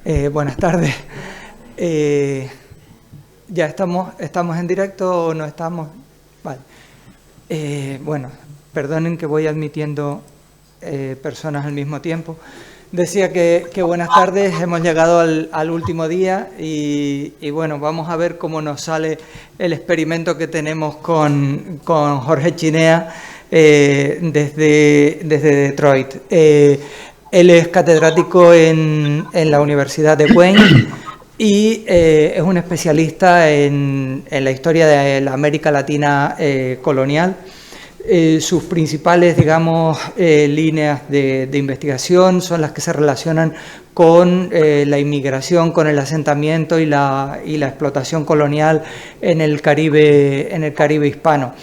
Buenas tardes. ¿Ya estamos en directo o no estamos? Vale. Bueno, perdonen que voy admitiendo personas al mismo tiempo. Decía que buenas tardes, hemos llegado al último día y bueno, vamos a ver cómo nos sale el experimento que tenemos con Jorge Chinea desde Detroit. Él es catedrático en la Universidad de Wayne y es un especialista en la historia de la América Latina colonial. Sus principales, digamos, líneas de investigación son las que se relacionan con la inmigración, con el asentamiento y la explotación colonial en el Caribe hispano.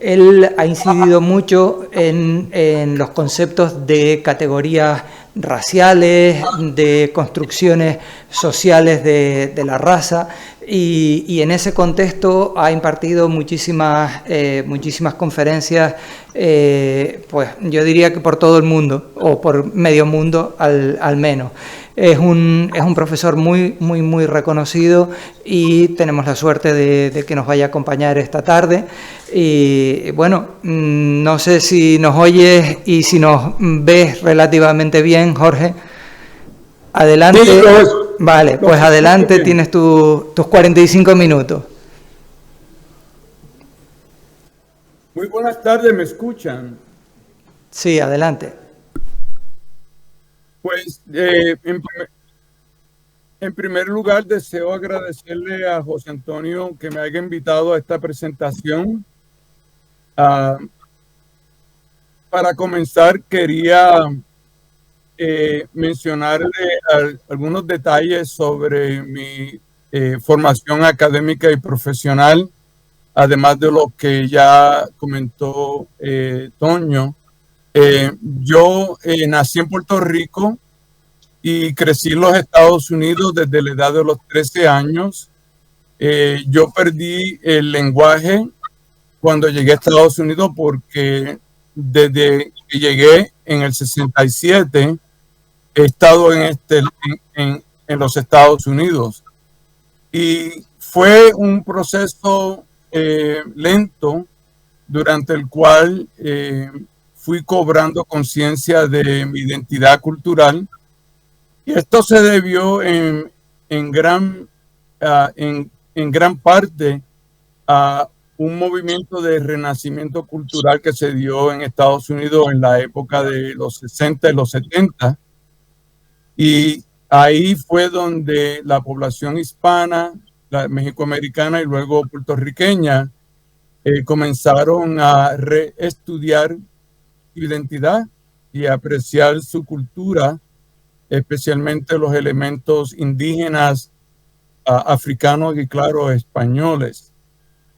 Él ha incidido mucho en los conceptos de categorías raciales, de construcciones sociales de la raza, y en ese contexto ha impartido muchísimas conferencias, pues yo diría que por todo el mundo, o por medio mundo al menos. Es un profesor muy reconocido y tenemos la suerte de que nos vaya a acompañar esta tarde. Y bueno, no sé si nos oyes y si nos ves relativamente bien, Jorge. Adelante. Sí, vale, pues adelante, tienes tus 45 minutos. Muy buenas tardes, ¿me escuchan? Sí, adelante. Pues en primer lugar deseo agradecerle a José Antonio que me haya invitado a esta presentación. Para comenzar quería mencionarle algunos detalles sobre mi formación académica y profesional, además de lo que ya comentó Toño. Yo nací en Puerto Rico y crecí en los Estados Unidos desde la edad de los 13 años. Yo perdí el lenguaje cuando llegué a Estados Unidos porque desde que llegué en el 67 he estado en los Estados Unidos. Y fue un proceso lento durante el cual fui cobrando conciencia de mi identidad cultural. Y esto se debió en gran parte a un movimiento de renacimiento cultural que se dio en Estados Unidos en la época de los 60 y los 70. Y ahí fue donde la población hispana, la mexicoamericana y luego puertorriqueña, comenzaron a reestudiar su identidad y a apreciar su cultura, especialmente los elementos indígenas, africanos y, claro, españoles.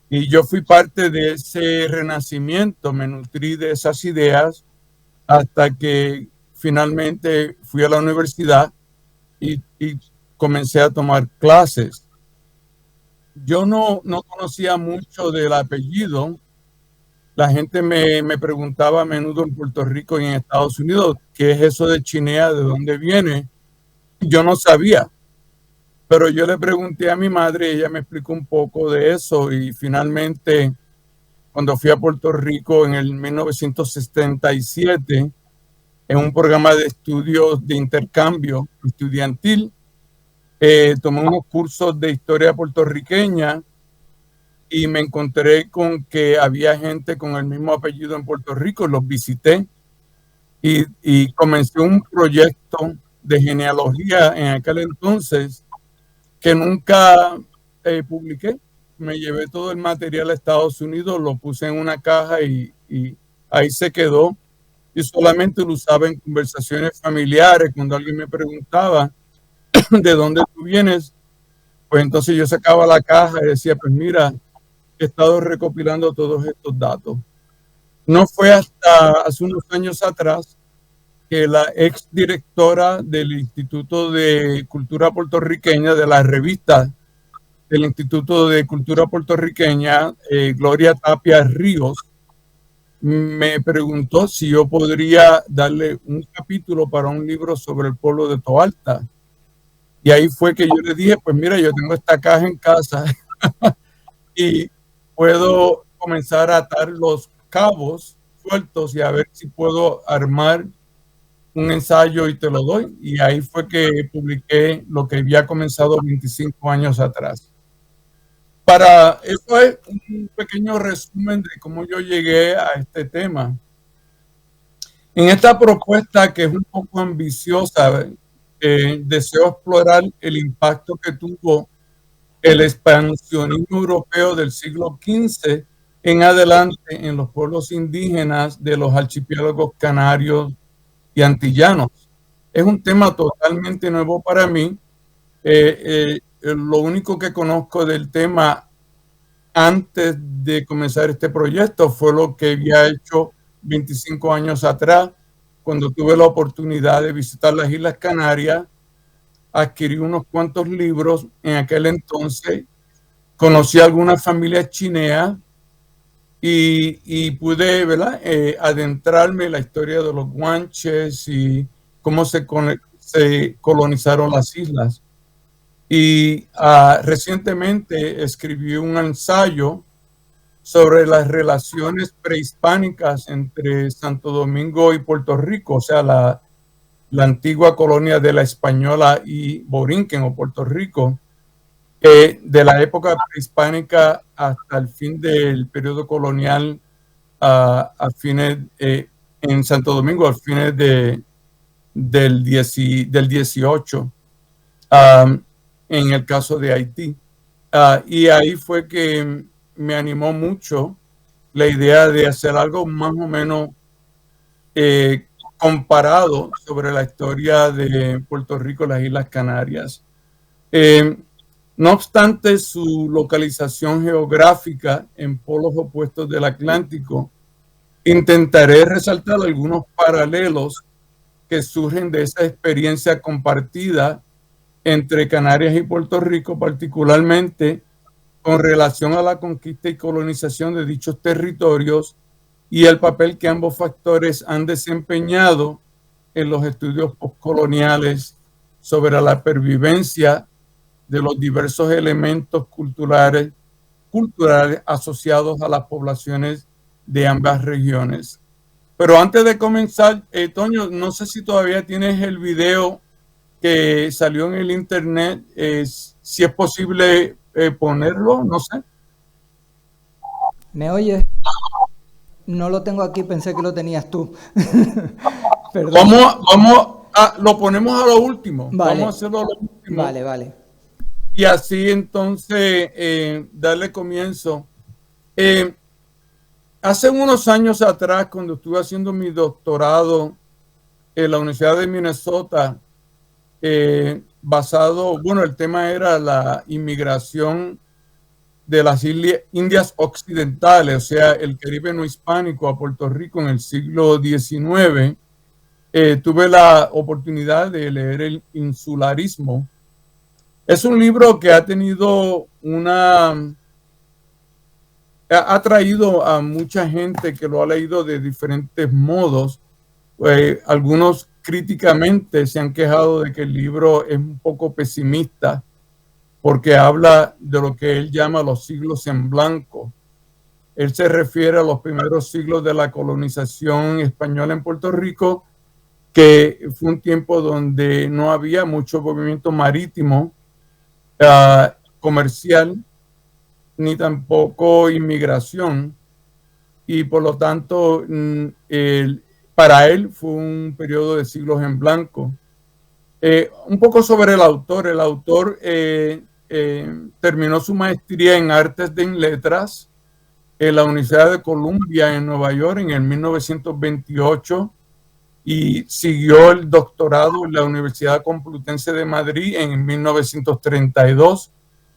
Y yo fui parte de ese renacimiento, me nutrí de esas ideas hasta que finalmente fui a la universidad y comencé a tomar clases. Yo no conocía mucho del apellido. La gente me preguntaba a menudo en Puerto Rico y en Estados Unidos, ¿qué es eso de Chinea? ¿De dónde viene? Yo no sabía, pero yo le pregunté a mi madre y ella me explicó un poco de eso, y finalmente cuando fui a Puerto Rico en el 1977, en un programa de estudios de intercambio estudiantil, tomé unos cursos de historia puertorriqueña y me encontré con que había gente con el mismo apellido en Puerto Rico. Los visité y comencé un proyecto de genealogía en aquel entonces que nunca publiqué. Me llevé todo el material a Estados Unidos, lo puse en una caja y ahí se quedó. Y solamente lo usaba en conversaciones familiares. Cuando alguien me preguntaba de dónde tú vienes, pues entonces yo sacaba la caja y decía, pues mira, he estado recopilando todos estos datos. No fue hasta hace unos años atrás que la exdirectora del Instituto de Cultura Puertorriqueña, de la revista del Instituto de Cultura Puertorriqueña, Gloria Tapia Ríos, me preguntó si yo podría darle un capítulo para un libro sobre el pueblo de Toalta. Y ahí fue que yo le dije, pues mira, yo tengo esta caja en casa y puedo comenzar a atar los cabos sueltos y a ver si puedo armar un ensayo y te lo doy. Y ahí fue que publiqué lo que había comenzado 25 años atrás. Eso es un pequeño resumen de cómo yo llegué a este tema. En esta propuesta, que es un poco ambiciosa, deseo explorar el impacto que tuvo el expansionismo europeo del siglo XV en adelante en los pueblos indígenas de los archipiélagos canarios y antillanos. Es un tema totalmente nuevo para mí. Lo único que conozco del tema antes de comenzar este proyecto fue lo que había hecho 25 años atrás, cuando tuve la oportunidad de visitar las Islas Canarias. Adquirí unos cuantos libros en aquel entonces, conocí a algunas familias chineas y pude, ¿verdad? Adentrarme en la historia de los guanches y cómo se colonizaron las islas. Y recientemente escribí un ensayo sobre las relaciones prehispánicas entre Santo Domingo y Puerto Rico, o sea, la antigua colonia de la Española y Borinquen o Puerto Rico, de la época prehispánica hasta el fin del periodo colonial, a fines en Santo Domingo, a fines del 18, en el caso de Haití. Y ahí fue que me animó mucho la idea de hacer algo más o menos comparado sobre la historia de Puerto Rico y las Islas Canarias. No obstante su localización geográfica en polos opuestos del Atlántico, intentaré resaltar algunos paralelos que surgen de esa experiencia compartida entre Canarias y Puerto Rico, particularmente con relación a la conquista y colonización de dichos territorios y el papel que ambos factores han desempeñado en los estudios postcoloniales sobre la pervivencia de los diversos elementos culturales asociados a las poblaciones de ambas regiones. Pero antes de comenzar, Toño, no sé si todavía tienes el video que salió en el internet, si es posible ponerlo, no sé. ¿Me oyes? No lo tengo aquí, pensé que lo tenías tú. Perdón. Lo ponemos a lo último. Vale. Vamos a hacerlo a lo último. Vale. Y así entonces darle comienzo. Hace unos años atrás, cuando estuve haciendo mi doctorado en la Universidad de Minnesota, el tema era la inmigración de las Indias Occidentales, o sea, el Caribe no hispánico a Puerto Rico en el siglo XIX. Tuve la oportunidad de leer El insularismo. Es un libro que ha traído a mucha gente que lo ha leído de diferentes modos. Algunos críticamente se han quejado de que el libro es un poco pesimista porque habla de lo que él llama los siglos en blanco. Él se refiere a los primeros siglos de la colonización española en Puerto Rico, que fue un tiempo donde no había mucho movimiento marítimo, comercial, ni tampoco inmigración, y por lo tanto para él fue un periodo de siglos en blanco. Un poco sobre el autor. El autor terminó su maestría en Artes de Letras en la Universidad de Columbia en Nueva York en el 1928 y siguió el doctorado en la Universidad Complutense de Madrid en 1932.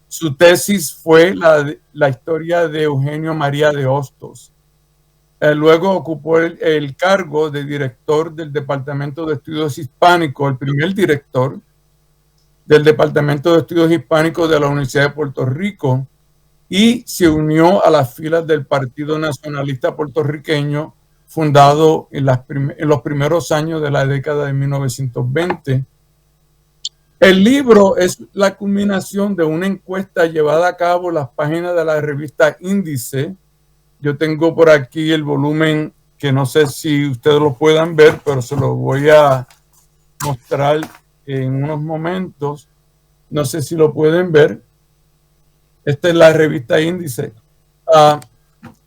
Su tesis fue la historia de Eugenio María de Hostos. Luego ocupó el cargo de director del Departamento de Estudios Hispánicos, el primer director del Departamento de Estudios Hispánicos de la Universidad de Puerto Rico, y se unió a las filas del Partido Nacionalista Puertorriqueño, fundado en los primeros años de la década de 1920. El libro es la culminación de una encuesta llevada a cabo en las páginas de la revista Índice. Yo tengo por aquí el volumen que no sé si ustedes lo puedan ver, pero se lo voy a mostrar en unos momentos. No sé si lo pueden ver. Esta es la revista Índice,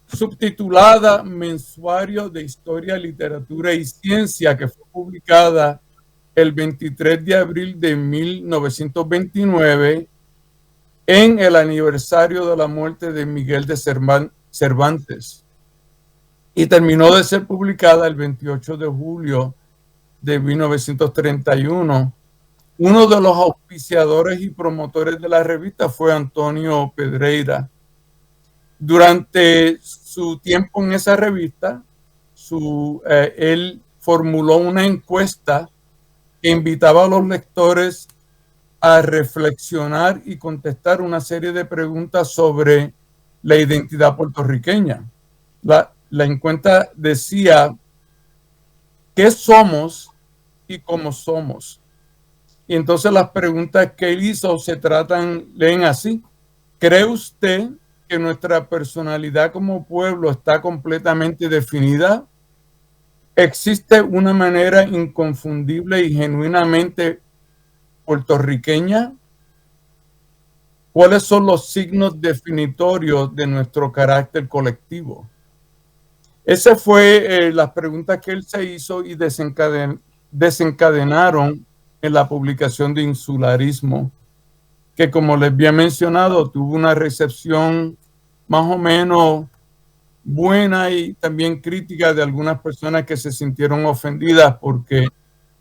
subtitulada Mensuario de Historia, Literatura y Ciencia, que fue publicada el 23 de abril de 1929 en el aniversario de la muerte de Miguel de Cervantes, y terminó de ser publicada el 28 de julio de 1931. Uno de los auspiciadores y promotores de la revista fue Antonio Pedreira. Durante su tiempo en esa revista, él formuló una encuesta que invitaba a los lectores a reflexionar y contestar una serie de preguntas sobre la identidad puertorriqueña. La encuesta decía: ¿qué somos y cómo somos? Y entonces las preguntas que él hizo leen así: ¿cree usted que nuestra personalidad como pueblo está completamente definida? ¿Existe una manera inconfundible y genuinamente puertorriqueña? ¿Cuáles son los signos definitorios de nuestro carácter colectivo? Esas fue las preguntas que él se hizo y desencadenaron en la publicación de Insularismo, que, como les había mencionado, tuvo una recepción más o menos buena y también crítica de algunas personas que se sintieron ofendidas porque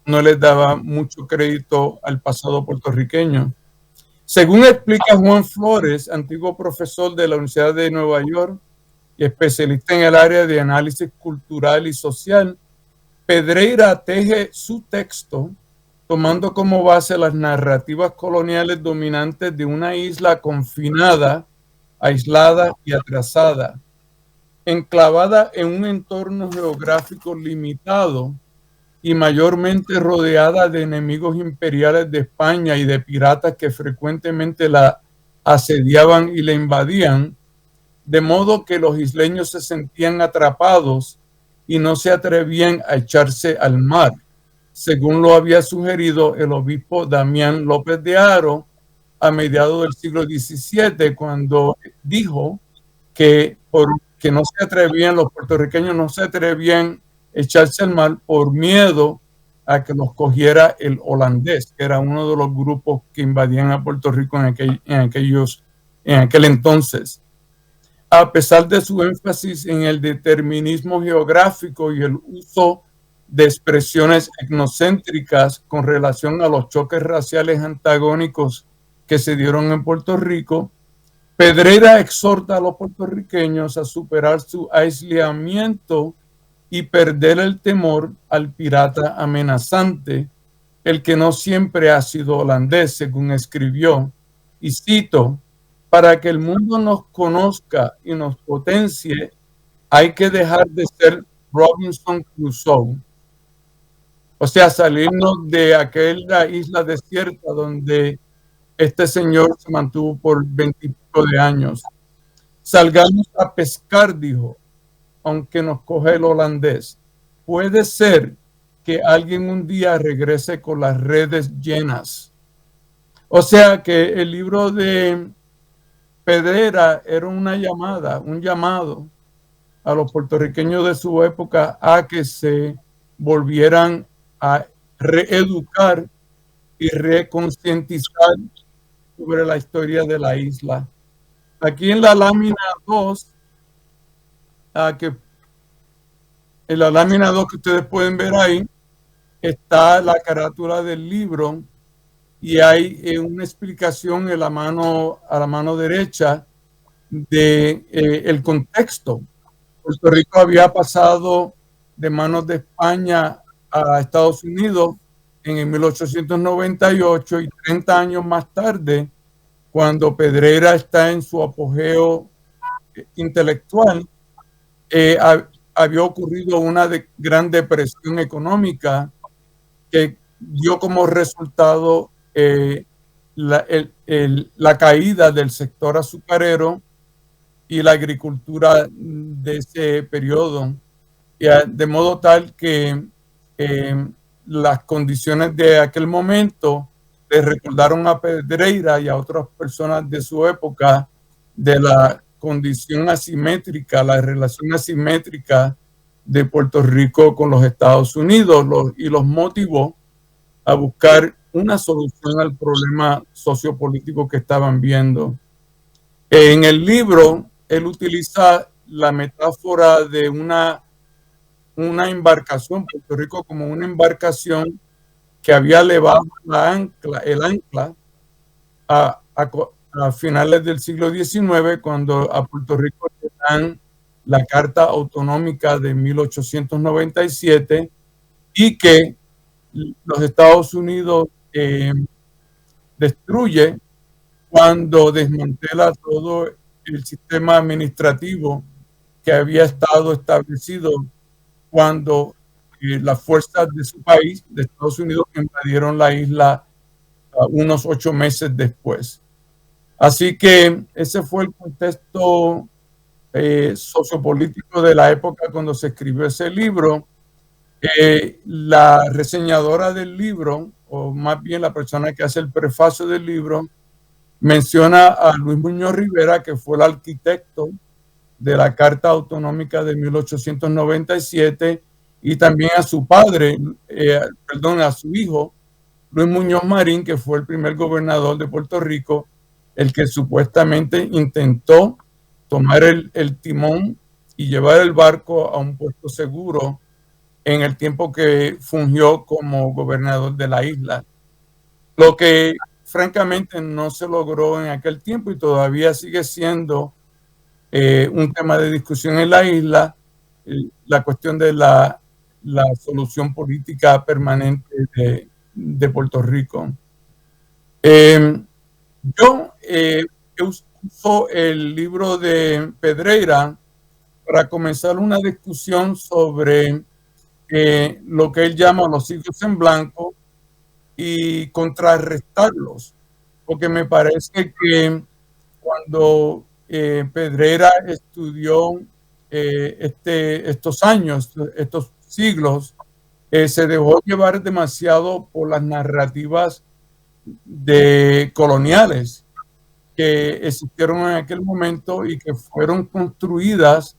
no les daba mucho crédito al pasado puertorriqueño. Según explica Juan Flores, antiguo profesor de la Universidad de Nueva York y especialista en el área de análisis cultural y social, Pedreira teje su texto tomando como base las narrativas coloniales dominantes de una isla confinada, aislada y atrasada, enclavada en un entorno geográfico limitado y mayormente rodeada de enemigos imperiales de España y de piratas que frecuentemente la asediaban y la invadían, de modo que los isleños se sentían atrapados y no se atrevían a echarse al mar, según lo había sugerido el obispo Damián López de Haro a mediados del siglo XVII, cuando dijo que los puertorriqueños no se atrevían a echarse al mar por miedo a que los cogiera el holandés, que era uno de los grupos que invadían a Puerto Rico en aquel entonces. A pesar de su énfasis en el determinismo geográfico y el uso de expresiones etnocéntricas con relación a los choques raciales antagónicos que se dieron en Puerto Rico, Pedreira exhorta a los puertorriqueños a superar su aislamiento y perder el temor al pirata amenazante, el que no siempre ha sido holandés, según escribió, y cito: para que el mundo nos conozca y nos potencie, hay que dejar de ser Robinson Crusoe. O sea, salirnos de aquella isla desierta donde este señor se mantuvo por 20 de años. Salgamos a pescar, dijo, aunque nos coge el holandés. Puede ser que alguien un día regrese con las redes llenas. O sea que el libro de Pedreira era un llamado a los puertorriqueños de su época a que se volvieran a reeducar y reconcientizar sobre la historia de la isla. Aquí en la lámina 2, en la lámina 2 que ustedes pueden ver ahí, está la carátula del libro y hay una explicación a la mano derecha de el contexto. Puerto Rico había pasado de manos de España a Estados Unidos en 1898 y 30 años más tarde, cuando Pedreira está en su apogeo intelectual, había ocurrido una gran depresión económica que dio como resultado la caída del sector azucarero y la agricultura de ese periodo, de modo tal que las condiciones de aquel momento le recordaron a Pedreira y a otras personas de su época de la condición asimétrica, la relación asimétrica de Puerto Rico con los Estados Unidos, y los motivó a buscar una solución al problema sociopolítico que estaban viendo. En el libro, él utiliza la metáfora de una embarcación, Puerto Rico como una embarcación que había levado el ancla a finales del siglo XIX, cuando a Puerto Rico le dan la Carta Autonómica de 1897 y que los Estados Unidos destruye cuando desmantela todo el sistema administrativo que había estado establecido cuando las fuerzas de su país, de Estados Unidos, invadieron la isla unos 8 meses después. Así que ese fue el contexto sociopolítico de la época cuando se escribió ese libro. La reseñadora del libro, o más bien la persona que hace el prefacio del libro, menciona a Luis Muñoz Rivera, que fue el arquitecto de la Carta Autonómica de 1897, y también a su padre, a su hijo, Luis Muñoz Marín, que fue el primer gobernador de Puerto Rico, el que supuestamente intentó tomar el timón y llevar el barco a un puerto seguro en el tiempo que fungió como gobernador de la isla. Lo que francamente no se logró en aquel tiempo y todavía sigue siendo un tema de discusión en la isla, la cuestión de la solución política permanente de Puerto Rico. Yo uso el libro de Pedreira para comenzar una discusión sobre lo que él llama los siglos en blanco y contrarrestarlos, porque me parece que cuando Pedreira estudió estos años, estos siglos, se dejó llevar demasiado por las narrativas coloniales que existieron en aquel momento y que fueron construidas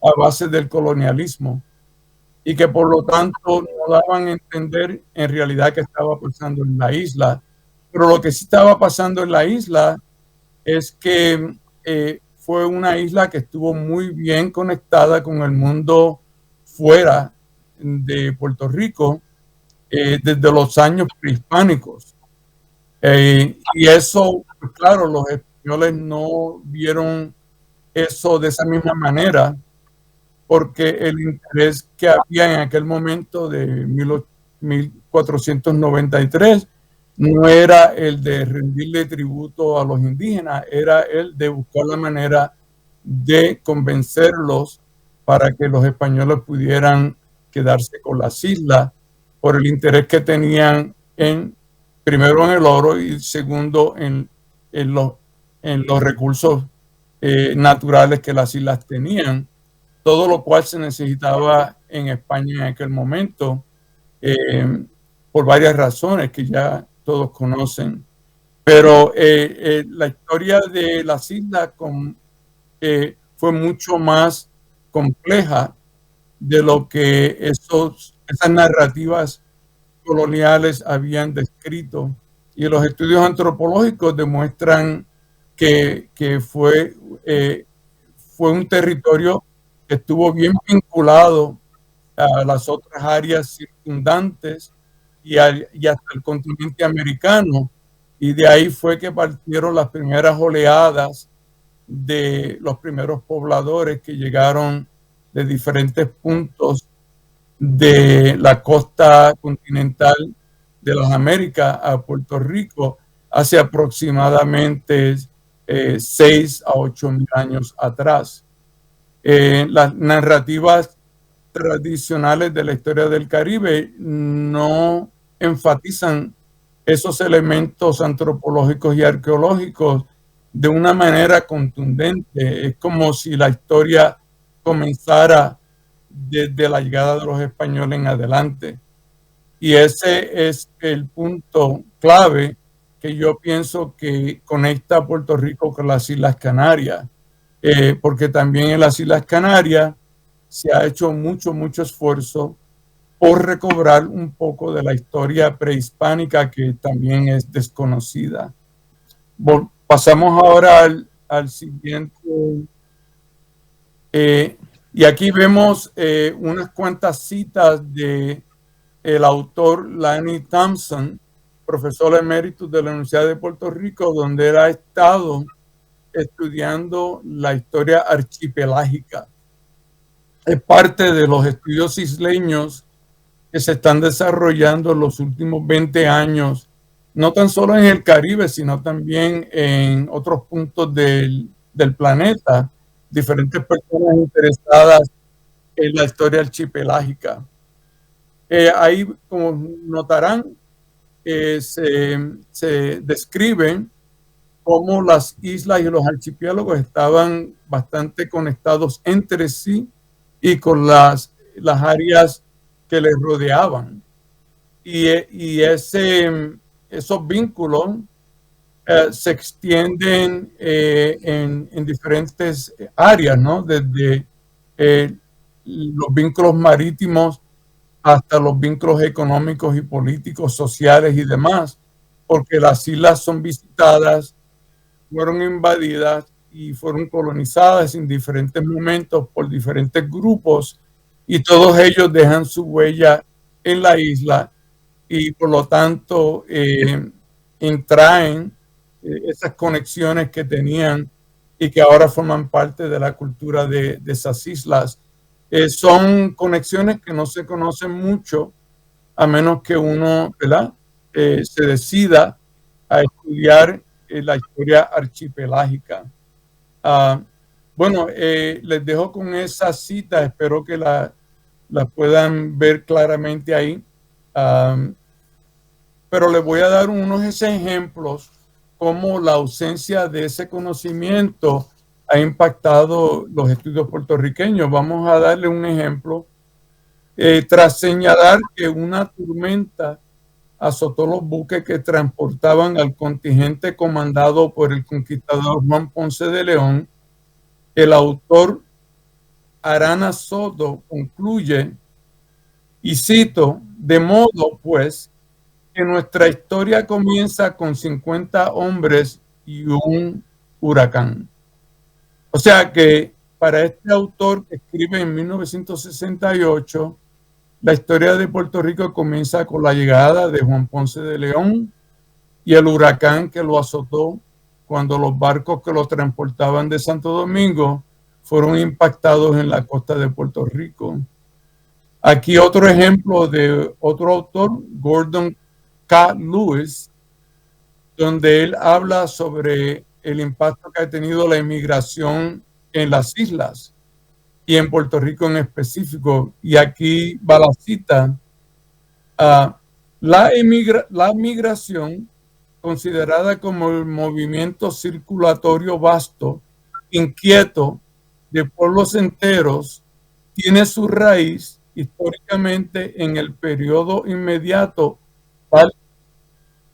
a base del colonialismo y que por lo tanto no daban a entender en realidad qué estaba pasando en la isla. Pero lo que sí estaba pasando en la isla es que fue una isla que estuvo muy bien conectada con el mundo fuera de Puerto Rico desde los años prehispánicos. Y eso, pues claro, los españoles no vieron eso de esa misma manera, porque el interés que había en aquel momento de 1493 no era el de rendirle tributo a los indígenas, era el de buscar la manera de convencerlos para que los españoles pudieran quedarse con las islas por el interés que tenían primero en el oro y segundo en los recursos naturales que las islas tenían, todo lo cual se necesitaba en España en aquel momento por varias razones que ya todos conocen. Pero la historia de las islas fue mucho más compleja de lo que esas narrativas coloniales habían descrito, y los estudios antropológicos demuestran que fue un territorio que estuvo bien vinculado a las otras áreas circundantes y hasta el continente americano, y de ahí fue que partieron las primeras oleadas de los primeros pobladores que llegaron de diferentes puntos de la costa continental de las Américas a Puerto Rico hace aproximadamente 6 a 8 mil años atrás. Las narrativas tradicionales de la historia del Caribe no enfatizan esos elementos antropológicos y arqueológicos de una manera contundente. Es como si la historia comenzara desde la llegada de los españoles en adelante. Y ese es el punto clave que yo pienso que conecta a Puerto Rico con las Islas Canarias, porque también en las Islas Canarias se ha hecho mucho esfuerzo por recobrar un poco de la historia prehispánica que también es desconocida. Pasamos ahora al siguiente. Y aquí vemos unas cuantas citas de el autor Lanny Thompson, profesor emérito de la Universidad de Puerto Rico, donde él ha estado estudiando la historia archipelágica. Es parte de los estudios isleños que se están desarrollando en los últimos 20 años, no tan solo en el Caribe, sino también en otros puntos del planeta, diferentes personas interesadas en la historia archipelágica. Ahí, como notarán, se describen cómo las islas y los archipiélagos estaban bastante conectados entre sí y con las áreas que les rodeaban. Y esos vínculos se extienden en diferentes áreas, ¿no? Desde los vínculos marítimos hasta los vínculos económicos y políticos, sociales y demás, porque las islas son visitadas, fueron invadidas y fueron colonizadas en diferentes momentos por diferentes grupos, y todos ellos dejan su huella en la isla y por lo tanto entraen esas conexiones que tenían y que ahora forman parte de la cultura de esas islas. Son conexiones que no se conocen mucho, a menos que uno, ¿verdad?, se decida a estudiar la historia archipelágica. Bueno, les dejo con esa cita, espero que la puedan ver claramente ahí. Pero les voy a dar unos ejemplos cómo la ausencia de ese conocimiento ha impactado los estudios puertorriqueños. Vamos a darle un ejemplo. Tras señalar que una tormenta azotó los buques que transportaban al contingente comandado por el conquistador Juan Ponce de León, el autor Arana Soto concluye, y cito: de modo pues que nuestra historia comienza con 50 hombres y un huracán. O sea que para este autor que escribe en 1968, la historia de Puerto Rico comienza con la llegada de Juan Ponce de León y el huracán que lo azotó cuando los barcos que lo transportaban de Santo Domingo fueron impactados en la costa de Puerto Rico. Aquí otro ejemplo de otro autor, Gordon K. Lewis, donde él habla sobre el impacto que ha tenido la inmigración en las islas y en Puerto Rico en específico. Y aquí va la cita. La migración, considerada como el movimiento circulatorio vasto, inquieto, de pueblos enteros, tiene su raíz históricamente en el periodo inmediato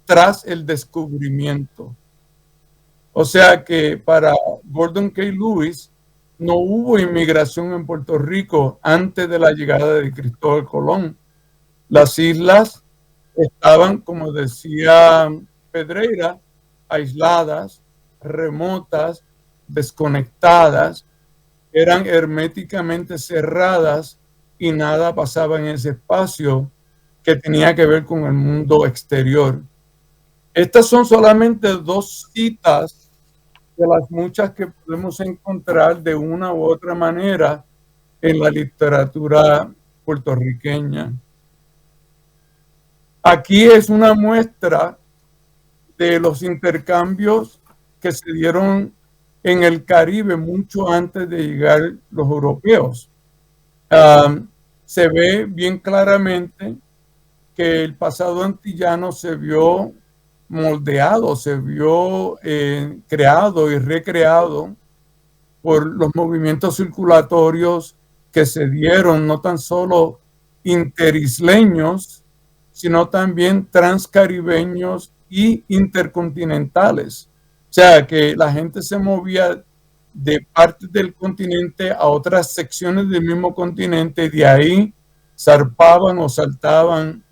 tras el descubrimiento. O sea que para Gordon K. Lewis no hubo inmigración en Puerto Rico antes de la llegada de Cristóbal Colón. Las islas estaban, como decía Pedreira, aisladas, remotas, desconectadas, eran herméticamente cerradas y nada pasaba en ese espacio que tenía que ver con el mundo exterior. Estas son solamente dos citas de las muchas que podemos encontrar de una u otra manera en la literatura puertorriqueña. Aquí es una muestra de los intercambios que se dieron en el Caribe mucho antes de llegar los europeos. Se ve bien claramente que el pasado antillano se vio moldeado, se vio creado y recreado por los movimientos circulatorios que se dieron, no tan solo interisleños, sino también transcaribeños y intercontinentales. O sea, que la gente se movía de partes del continente a otras secciones del mismo continente, de ahí zarpaban o saltaban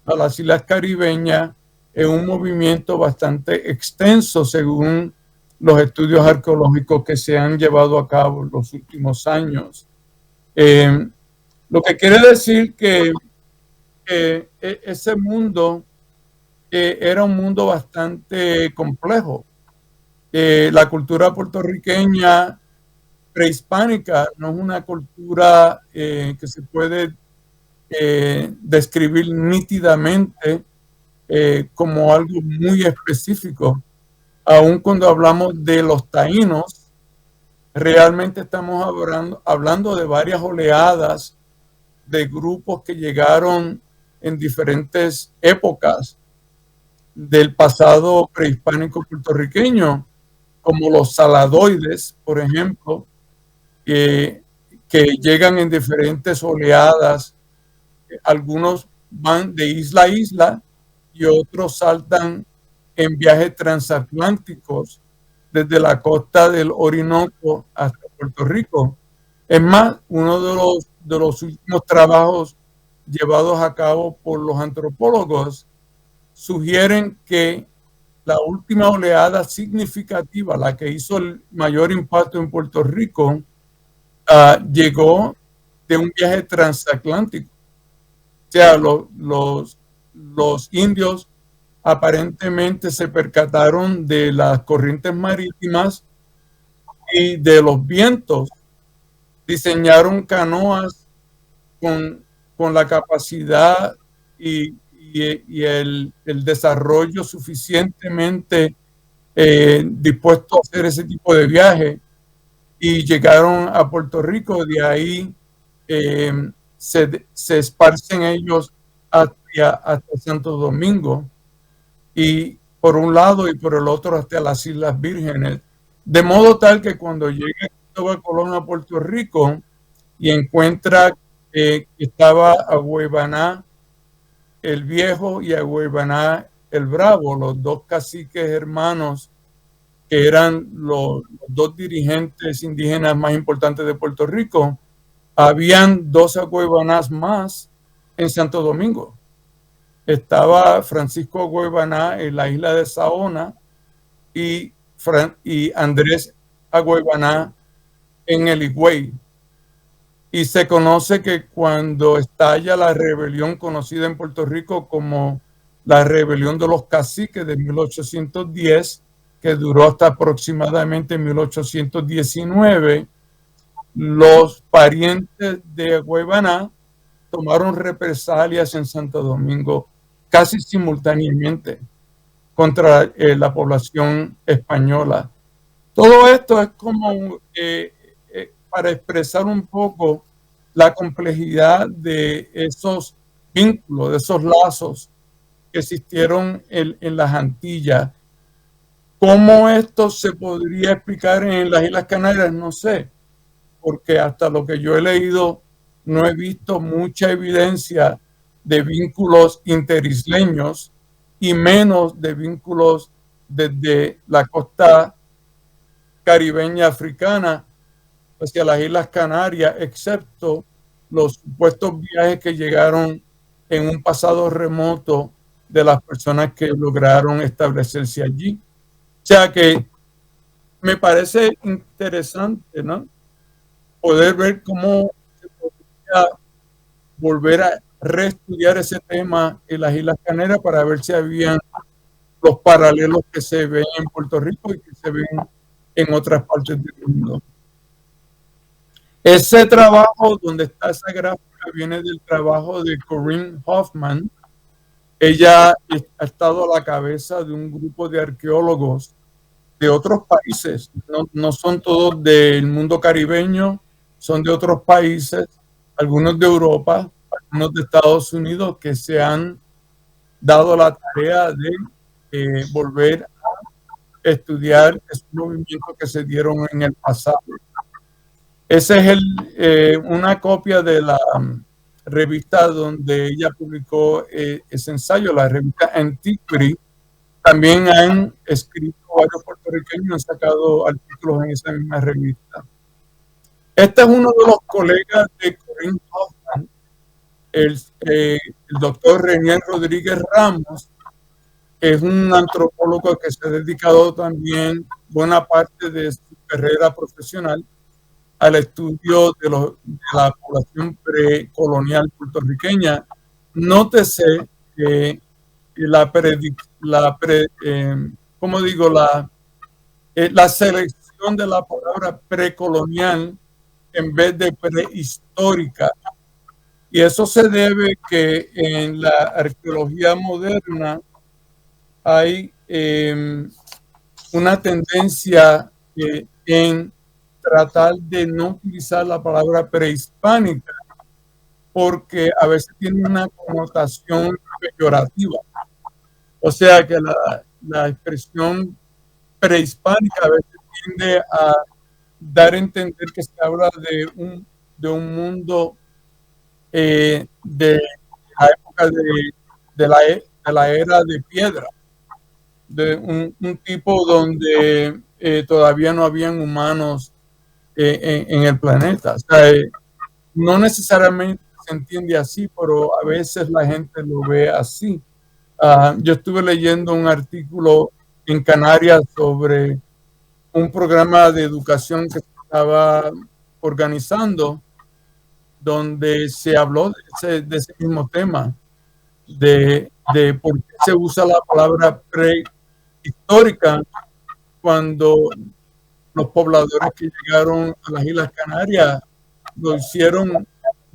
a las islas caribeñas en un movimiento bastante extenso según los estudios arqueológicos que se han llevado a cabo en los últimos años. Lo que quiere decir que ese mundo era un mundo bastante complejo. La cultura puertorriqueña prehispánica no es una cultura que se puede describir nítidamente como algo muy específico. Aun cuando hablamos de los taínos, realmente estamos hablando de varias oleadas de grupos que llegaron en diferentes épocas del pasado prehispánico puertorriqueño, como los saladoides, por ejemplo, que llegan en diferentes oleadas. Algunos van de isla a isla y otros saltan en viajes transatlánticos desde la costa del Orinoco hasta Puerto Rico. Es más, uno de los últimos trabajos llevados a cabo por los antropólogos sugieren que la última oleada significativa, la que hizo el mayor impacto en Puerto Rico, llegó de un viaje transatlántico. O sea, los indios aparentemente se percataron de las corrientes marítimas y de los vientos. Diseñaron canoas con la capacidad y el desarrollo suficientemente dispuesto a hacer ese tipo de viaje, y llegaron a Puerto Rico. De ahí se esparcen ellos hasta Santo Domingo, y por un lado y por el otro hasta las Islas Vírgenes, de modo tal que cuando llega Cristóbal Colón a Puerto Rico y encuentra que estaba Agüeybaná el Viejo y Agüeybaná el Bravo, los dos caciques hermanos que eran los dos dirigentes indígenas más importantes de Puerto Rico, habían dos Agüeybanás más en Santo Domingo. Estaba Francisco Agüeybaná en la isla de Saona y Andrés Agüeybaná en el Higüey. Y se conoce que cuando estalla la rebelión conocida en Puerto Rico como la rebelión de los caciques de 1810, que duró hasta aproximadamente 1819, los parientes de Agüeybaná tomaron represalias en Santo Domingo casi simultáneamente contra la población española. Todo esto es como para expresar un poco la complejidad de esos vínculos, de esos lazos que existieron en las Antillas. ¿Cómo esto se podría explicar en las Islas Canarias? No sé, porque hasta lo que yo he leído no he visto mucha evidencia de vínculos interisleños y menos de vínculos desde la costa caribeña africana hacia las Islas Canarias, excepto los supuestos viajes que llegaron en un pasado remoto de las personas que lograron establecerse allí. O sea que me parece interesante, ¿no?, poder ver cómo se podría volver a reestudiar ese tema en las Islas Canarias para ver si habían los paralelos que se ven en Puerto Rico y que se ven en otras partes del mundo. Ese trabajo, donde está esa gráfica, viene del trabajo de Corinne Hoffman. Ella ha estado a la cabeza de un grupo de arqueólogos de otros países, no son todos del mundo caribeño, son de otros países, algunos de Europa, algunos de Estados Unidos, que se han dado la tarea de volver a estudiar esos movimientos que se dieron en el pasado. Esa es una copia de la revista donde ella publicó ese ensayo, la revista Antiquity. También han escrito varios puertorriqueños, han sacado artículos en esa misma revista. Este es uno de los colegas de Corinne Hoffman, el doctor Renier Rodríguez Ramos. Es un antropólogo que se ha dedicado también buena parte de su carrera profesional al estudio de la población precolonial puertorriqueña. Nótese que la selección de la palabra precolonial en vez de prehistórica. Y eso se debe que en la arqueología moderna hay una tendencia en tratar de no utilizar la palabra prehispánica porque a veces tiene una connotación peyorativa. O sea que la expresión prehispánica a veces tiende a dar a entender que se habla de un mundo de la época de la era de piedra, de un tipo donde todavía no habían humanos en el planeta. O sea, no necesariamente se entiende así, pero a veces la gente lo ve así. Yo estuve leyendo un artículo en Canarias sobre un programa de educación que se estaba organizando, donde se habló de ese mismo tema, de por qué se usa la palabra prehistórica cuando los pobladores que llegaron a las Islas Canarias lo hicieron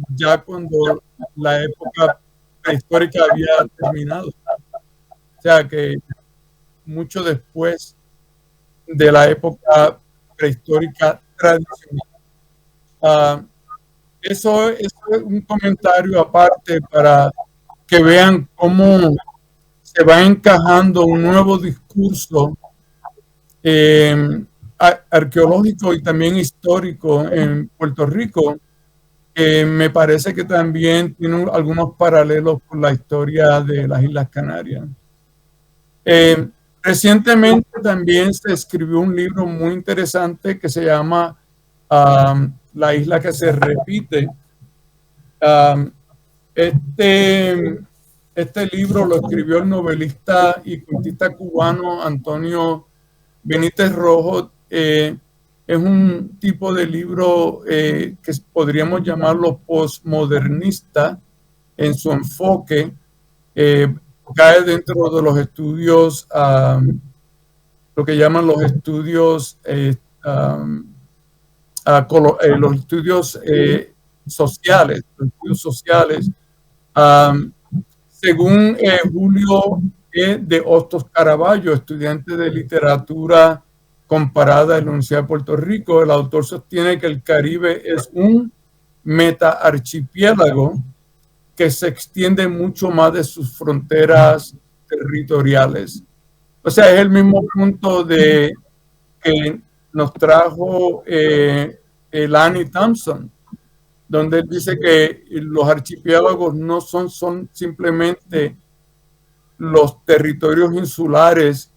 ya cuando la época prehistórica había terminado. O sea que mucho después de la época prehistórica tradicional. Eso es un comentario aparte para que vean cómo se va encajando un nuevo discurso arqueológico y también histórico en Puerto Rico. Me parece que también tiene algunos paralelos con la historia de las Islas Canarias. Recientemente también se escribió un libro muy interesante que se llama La isla que se repite. Este libro lo escribió el novelista y cuentista cubano Antonio Benítez Rojo. Es un tipo de libro que podríamos llamarlo postmodernista en su enfoque. Cae dentro de los estudios, lo que llaman los estudios, los estudios sociales, según Julio de Hostos Caraballo, estudiante de literatura comparada en la Universidad de Puerto Rico. El autor sostiene que el Caribe es un metaarchipiélago que se extiende mucho más de sus fronteras territoriales. O sea, es el mismo punto que nos trajo Lanny Thompson, donde él dice que los archipiélagos no son simplemente los territorios insulares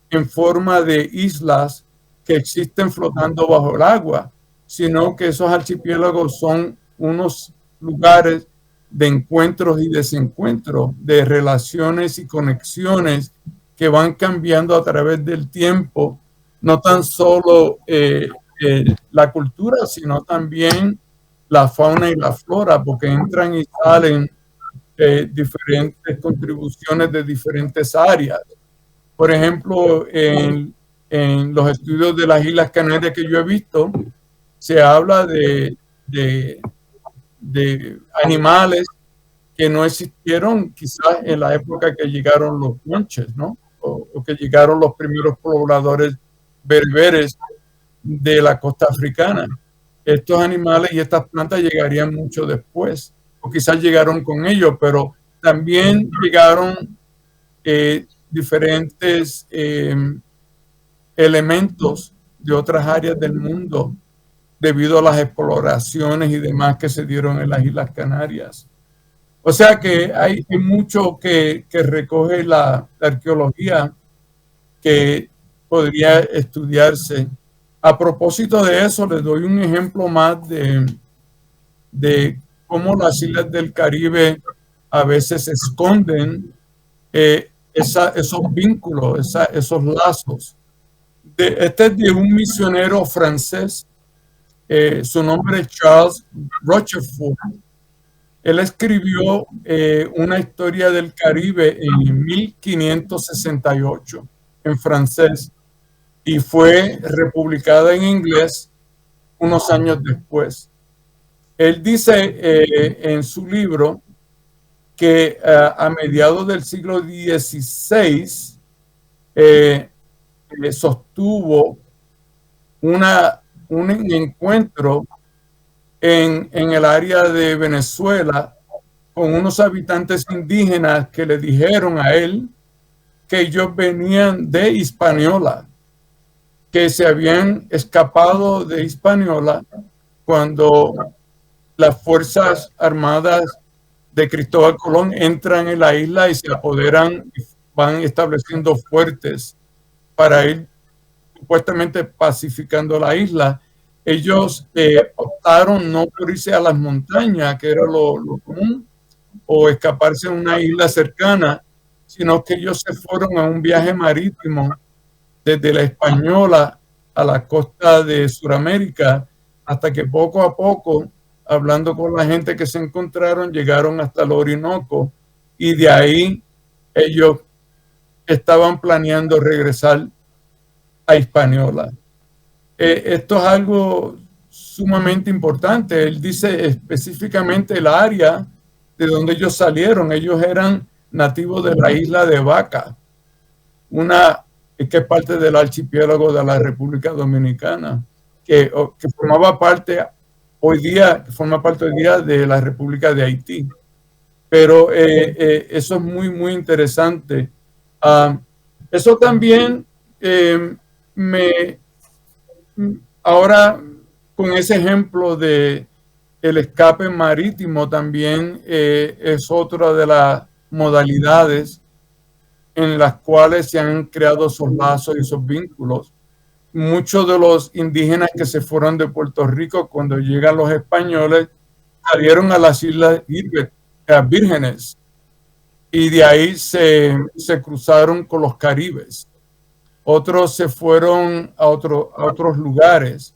en forma de islas que existen flotando bajo el agua, sino que esos archipiélagos son unos lugares de encuentros y desencuentros, de relaciones y conexiones que van cambiando a través del tiempo, no tan solo la cultura, sino también la fauna y la flora, porque entran y salen diferentes contribuciones de diferentes áreas. Por ejemplo, en los estudios de las Islas Canarias que yo he visto, se habla de animales que no existieron quizás en la época que llegaron los guanches, ¿no? O que llegaron los primeros pobladores bereberes de la costa africana. Estos animales y estas plantas llegarían mucho después, o quizás llegaron con ellos, pero también llegaron diferentes elementos de otras áreas del mundo debido a las exploraciones y demás que se dieron en las Islas Canarias. O sea que hay mucho que recoge la arqueología que podría estudiarse. A propósito de eso, les doy un ejemplo más de cómo las islas del Caribe a veces esconden esos vínculos, esos lazos. Este es de un misionero francés, su nombre es Charles Rochefort. Él escribió una historia del Caribe en 1568 en francés y fue republicada en inglés unos años después. Él dice en su libro que a mediados del siglo XVI sostuvo un encuentro en el área de Venezuela con unos habitantes indígenas que le dijeron a él que ellos venían de Hispaniola, que se habían escapado de Hispaniola cuando las Fuerzas Armadas de Cristóbal Colón entran en la isla y se apoderan y van estableciendo fuertes para ir supuestamente pacificando la isla. Ellos optaron no por irse a las montañas, que era lo común, o escaparse a una isla cercana, sino que ellos se fueron a un viaje marítimo desde la Española a la costa de Sudamérica, hasta que poco a poco, hablando con la gente que se encontraron, llegaron hasta el Orinoco y de ahí ellos estaban planeando regresar a Hispaniola. Esto es algo sumamente importante. Él dice específicamente el área de donde ellos salieron. Ellos eran nativos de la isla de Vaca, que es parte del archipiélago de la República Dominicana, que formaba parte hoy día de la República de Haití. Pero eso es muy, muy interesante. Eso también ahora con ese ejemplo de el escape marítimo también es otra de las modalidades en las cuales se han creado esos lazos y esos vínculos. Muchos de los indígenas que se fueron de Puerto Rico cuando llegan los españoles salieron a las Islas Vírgenes y de ahí se cruzaron con los caribes. Otros se fueron a otros lugares.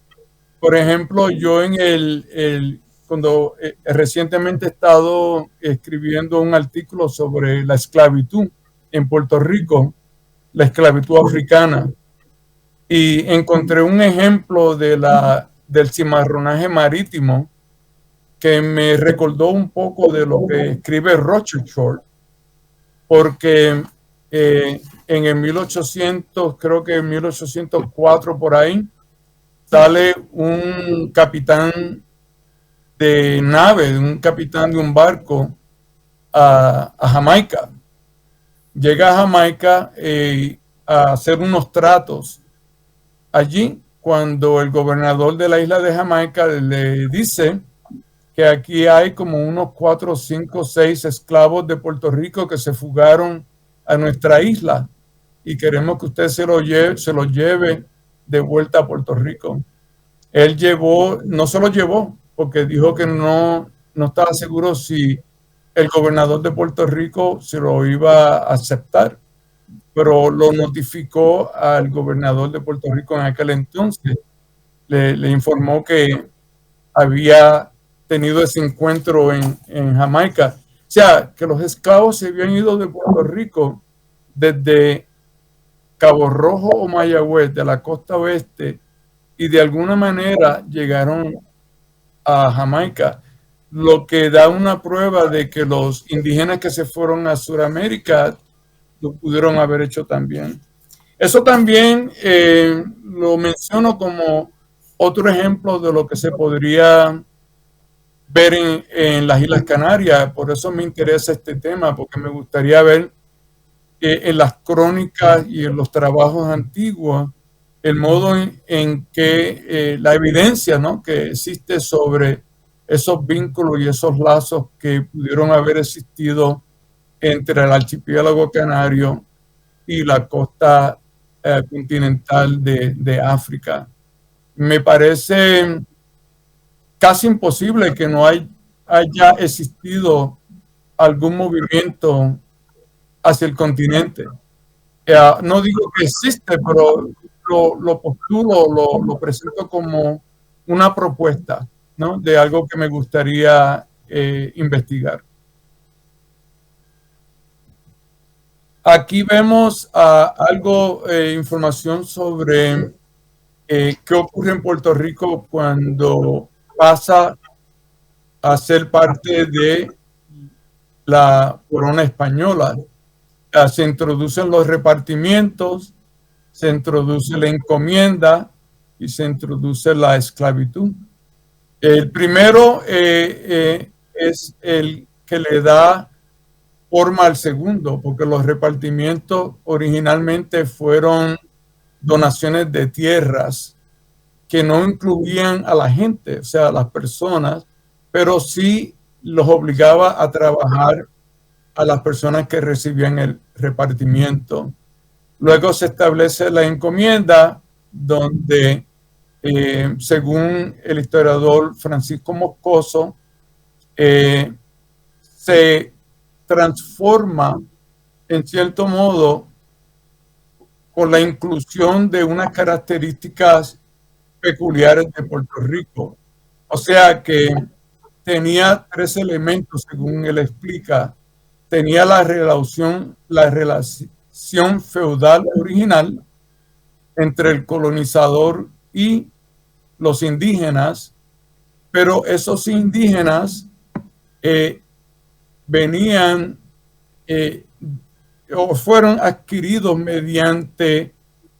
Por ejemplo, yo cuando recientemente he estado escribiendo un artículo sobre la esclavitud en Puerto Rico, la esclavitud africana, y encontré un ejemplo del cimarronaje marítimo que me recordó un poco de lo que escribe Rochefort, porque en el 1800, creo que en 1804 por ahí, sale un capitán de nave, un capitán de un barco a Jamaica. Llega a Jamaica a hacer unos tratos allí, cuando el gobernador de la isla de Jamaica le dice que aquí hay como unos 4, 5, 6 esclavos de Puerto Rico que se fugaron a nuestra isla y queremos que usted se los lleve de vuelta a Puerto Rico. Él no se lo llevó porque dijo que no estaba seguro si el gobernador de Puerto Rico se lo iba a aceptar, pero lo notificó al gobernador de Puerto Rico en aquel entonces. Le informó que había tenido ese encuentro en Jamaica. O sea, que los esclavos se habían ido de Puerto Rico desde Cabo Rojo o Mayagüez, de la costa oeste, y de alguna manera llegaron a Jamaica, lo que da una prueba de que los indígenas que se fueron a Sudamérica lo pudieron haber hecho también. Eso también lo menciono como otro ejemplo de lo que se podría ver en las Islas Canarias. Por eso me interesa este tema, porque me gustaría ver en las crónicas y en los trabajos antiguos, el modo en que la evidencia, ¿no?, que existe sobre esos vínculos y esos lazos que pudieron haber existido entre el archipiélago canario y la costa continental de África. Me parece casi imposible que no haya existido algún movimiento hacia el continente. No digo que existe, pero lo postulo, lo presento como una propuesta, ¿no?, de algo que me gustaría investigar. Aquí vemos información sobre qué ocurre en Puerto Rico cuando pasa a ser parte de la corona española. Se introducen los repartimientos, se introduce la encomienda y se introduce la esclavitud. El primero es el que le da forma al segundo, porque los repartimientos originalmente fueron donaciones de tierras que no incluían a la gente, o sea, a las personas, pero sí los obligaba a trabajar a las personas que recibían el repartimiento. Luego se establece la encomienda, donde, según el historiador Francisco Moscoso, se transforma en cierto modo con la inclusión de unas características peculiares de Puerto Rico. O sea que tenía tres elementos, según él explica. Tenía la relación feudal original entre el colonizador y los indígenas, pero esos indígenas venían o fueron adquiridos mediante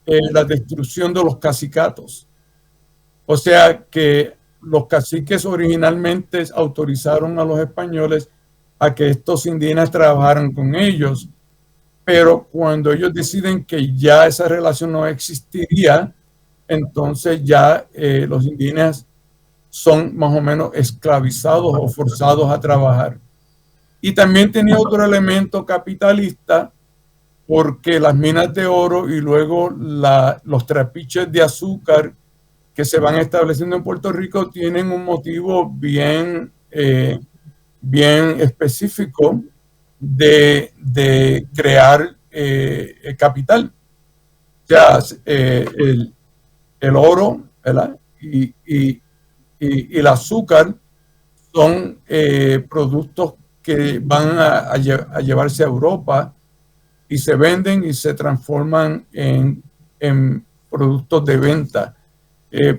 la destrucción de los cacicatos. O sea que los caciques originalmente autorizaron a los españoles a que estos indígenas trabajaran con ellos, pero cuando ellos deciden que ya esa relación no existiría, entonces ya los indígenas son más o menos esclavizados o forzados a trabajar. Y también tenía otro elemento capitalista, porque las minas de oro y luego los trapiches de azúcar que se van estableciendo en Puerto Rico tienen un motivo bien específico de crear capital. O sea, el oro, ¿verdad?, y el azúcar son productos que van a llevarse a Europa y se venden y se transforman en productos de venta.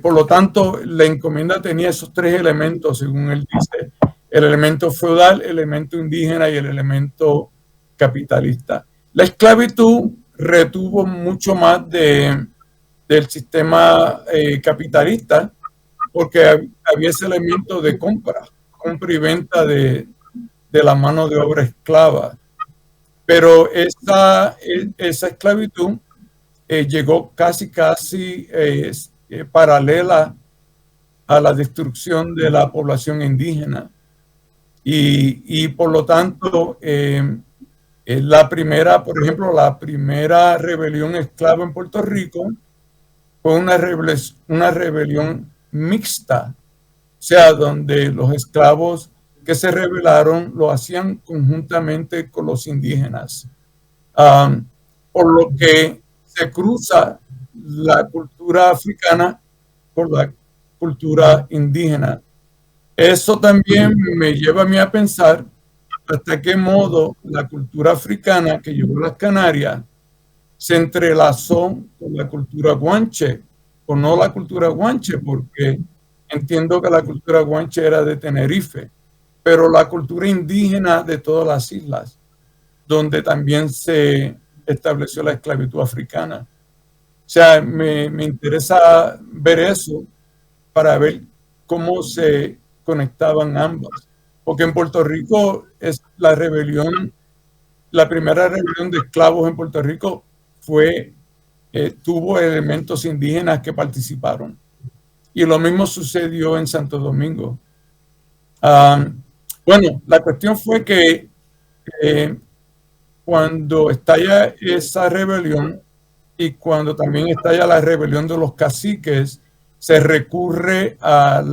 Por lo tanto, la encomienda tenía esos tres elementos, según él dice: el elemento feudal, el elemento indígena y el elemento capitalista. La esclavitud retuvo mucho más del sistema capitalista, porque había ese elemento de compra y venta de la mano de obra esclava. Pero esa esclavitud llegó casi paralela a la destrucción de la población indígena. Y por lo tanto, por ejemplo, la primera rebelión esclava en Puerto Rico fue una rebelión mixta, o sea, donde los esclavos que se rebelaron lo hacían conjuntamente con los indígenas. Por lo que se cruza la cultura africana por la cultura indígena. Eso también me lleva a mí a pensar hasta qué modo la cultura africana que llegó a las Canarias se entrelazó con la cultura guanche, o no la cultura guanche, porque entiendo que la cultura guanche era de Tenerife, pero la cultura indígena de todas las islas, donde también se estableció la esclavitud africana. O sea, me interesa ver eso para ver cómo se conectaban ambas. Porque en Puerto Rico la rebelión la primera rebelión de esclavos en Puerto Rico tuvo elementos indígenas que participaron. Y lo mismo sucedió en Santo Domingo. Bueno, la cuestión fue que cuando estalla esa rebelión y cuando también estalla la rebelión de los caciques, se recurre a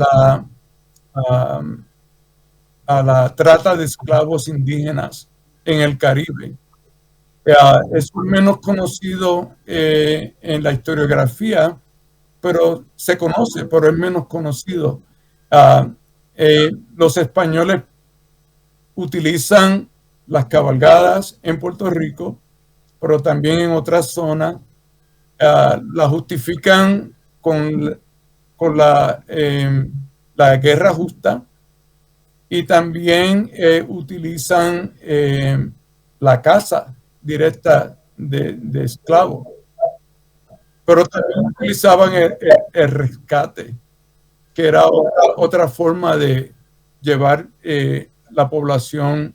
la trata de esclavos indígenas en el Caribe. Es menos conocido en la historiografía, pero se conoce, pero es menos conocido. Los españoles utilizan las cabalgadas en Puerto Rico, pero también en otras zonas. La justifican con la guerra justa y también utilizan la caza directa de esclavos. Pero también utilizaban el rescate, que era otra forma de llevar la población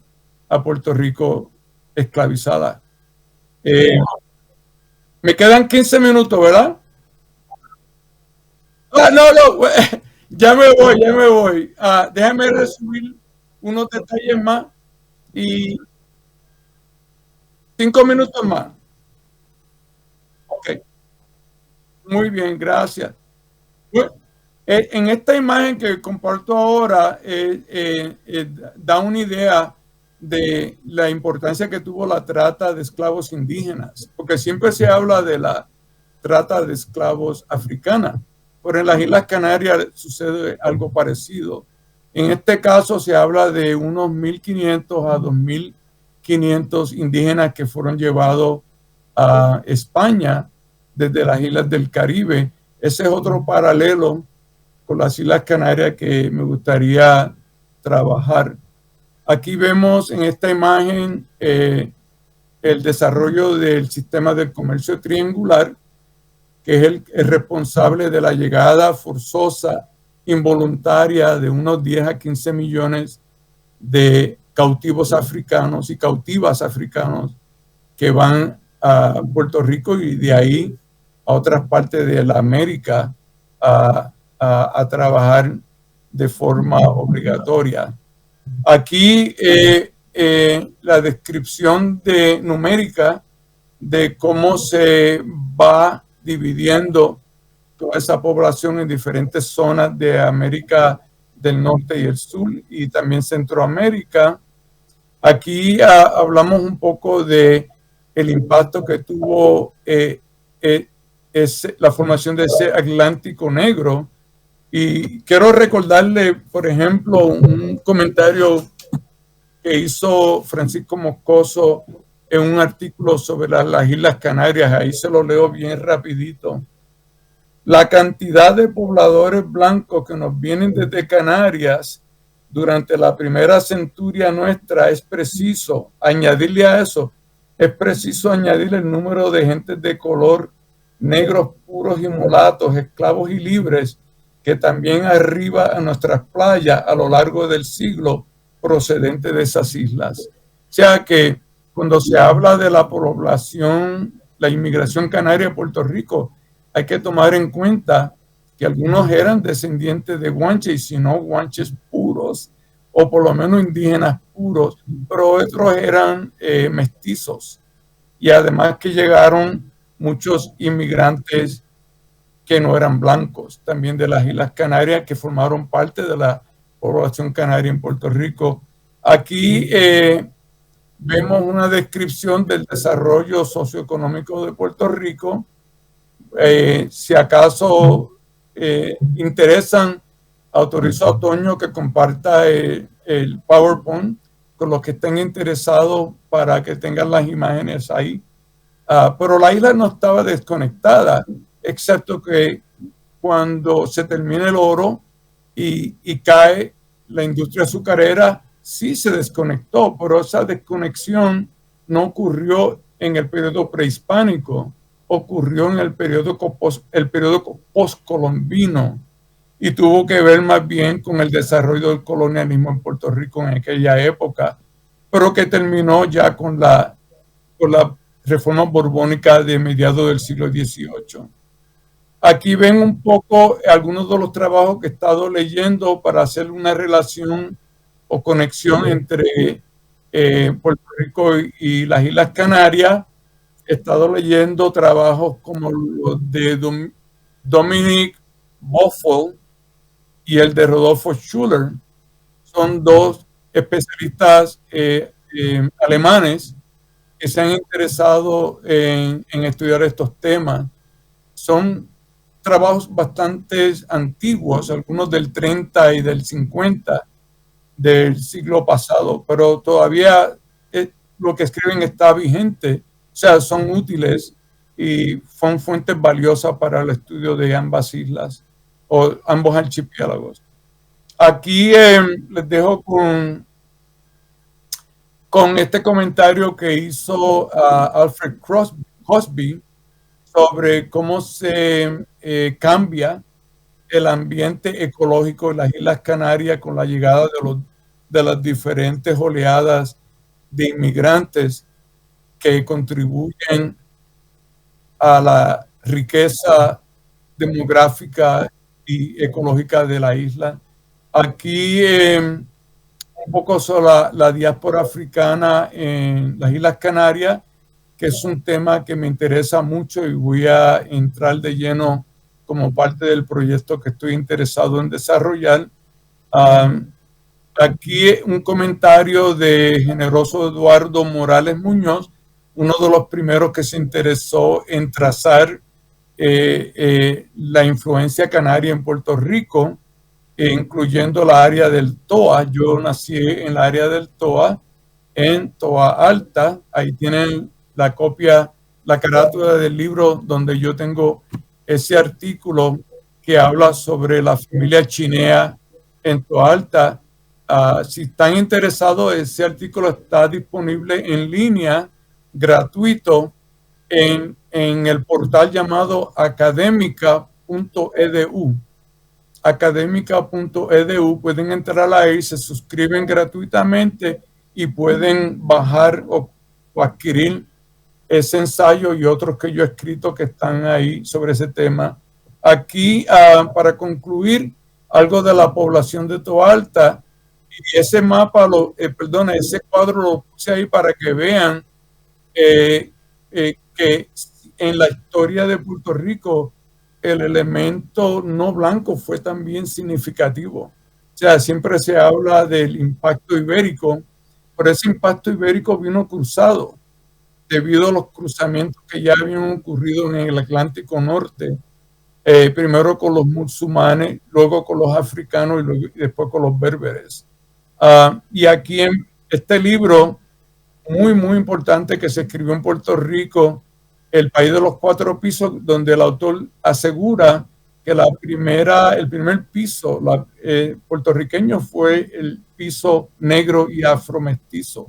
a Puerto Rico esclavizada. Me quedan 15 minutos, ¿verdad? No, ya me voy. Déjame resumir unos detalles más y 5 minutos más. Ok. Muy bien, gracias. En esta imagen que comparto ahora da una idea de la importancia que tuvo la trata de esclavos indígenas, porque siempre se habla de la trata de esclavos africana, pero en las Islas Canarias sucede algo parecido. En este caso se habla de unos 1.500 a 2.500 indígenas que fueron llevados a España desde las islas del Caribe. Ese es otro paralelo con las Islas Canarias que me gustaría trabajar. Aquí vemos en esta imagen el desarrollo del sistema del comercio triangular, que es el responsable de la llegada forzosa, involuntaria, de unos 10 a 15 millones de cautivos africanos y cautivas africanos que van a Puerto Rico y de ahí a otras partes de la América a trabajar de forma obligatoria. Aquí la descripción numérica de cómo se va dividiendo toda esa población en diferentes zonas de América del Norte y el Sur y también Centroamérica. Aquí hablamos un poco de el impacto que tuvo la formación de ese Atlántico Negro. Y quiero recordarle, por ejemplo, un comentario que hizo Francisco Moscoso en un artículo sobre las Islas Canarias. Ahí se lo leo bien rapidito. La cantidad de pobladores blancos que nos vienen desde Canarias durante la primera centuria nuestra es preciso añadirle a eso, es preciso añadirle el número de gentes de color, negros puros y mulatos, esclavos y libres, que también arriba a nuestras playas a lo largo del siglo procedente de esas islas. O sea que cuando se habla de la población, la inmigración canaria a Puerto Rico, hay que tomar en cuenta que algunos eran descendientes de guanches, y si no guanches puros, o por lo menos indígenas puros, pero otros eran mestizos. Y además que llegaron muchos inmigrantes que no eran blancos, también de las Islas Canarias, que formaron parte de la población canaria en Puerto Rico. Aquí vemos una descripción del desarrollo socioeconómico de Puerto Rico. Si acaso interesan, autorizo a Toño que comparta el PowerPoint con los que estén interesados para que tengan las imágenes ahí. Pero la isla no estaba desconectada, excepto que cuando se termina el oro y cae la industria azucarera, sí se desconectó, pero esa desconexión no ocurrió en el periodo prehispánico, ocurrió en el periodo postcolombino y tuvo que ver más bien con el desarrollo del colonialismo en Puerto Rico en aquella época, pero que terminó ya con la por la reforma borbónica de mediados del siglo XVIII. Aquí ven un poco algunos de los trabajos que he estado leyendo para hacer una relación o conexión entre Puerto Rico y las Islas Canarias. He estado leyendo trabajos como los de Dominic Boffel y el de Rodolfo Schuller. Son dos especialistas alemanes que se han interesado en estudiar estos temas. Son trabajos bastante antiguos, algunos del 30 y del 50 del siglo pasado, pero todavía lo que escriben está vigente, o sea, son útiles y son fuentes valiosas para el estudio de ambas islas o ambos archipiélagos. Aquí les dejo con este comentario que hizo Alfred Crosby sobre cómo se cambia el ambiente ecológico de las Islas Canarias con la llegada de las diferentes oleadas de inmigrantes que contribuyen a la riqueza demográfica y ecológica de la isla. Aquí un poco sobre la diáspora africana en las Islas Canarias, que es un tema que me interesa mucho y voy a entrar de lleno como parte del proyecto que estoy interesado en desarrollar. Aquí un comentario de generoso Eduardo Morales Muñoz, uno de los primeros que se interesó en trazar la influencia canaria en Puerto Rico, incluyendo la área del Toa. Yo nací en la área del Toa, en Toa Alta. Ahí tienen la copia, la carátula del libro donde yo tengo ese artículo que habla sobre la familia chinea en Toa Alta. Si están interesados, ese artículo está disponible en línea, gratuito, en el portal llamado academica.edu. Academica.edu, pueden entrar ahí, se suscriben gratuitamente y pueden bajar o adquirir ese ensayo y otros que yo he escrito que están ahí sobre ese tema. Aquí, para concluir, algo de la población de Toa Alta, y ese mapa, ese cuadro lo puse ahí para que vean que en la historia de Puerto Rico el elemento no blanco fue también significativo. O sea, siempre se habla del impacto ibérico, pero ese impacto ibérico vino cruzado debido a los cruzamientos que ya habían ocurrido en el Atlántico Norte, primero con los musulmanes, luego con los africanos y después con los berberes. Y aquí en este libro, muy importante, que se escribió en Puerto Rico, El país de los cuatro pisos, donde el autor asegura que el primer piso puertorriqueño fue el piso negro y afromestizo.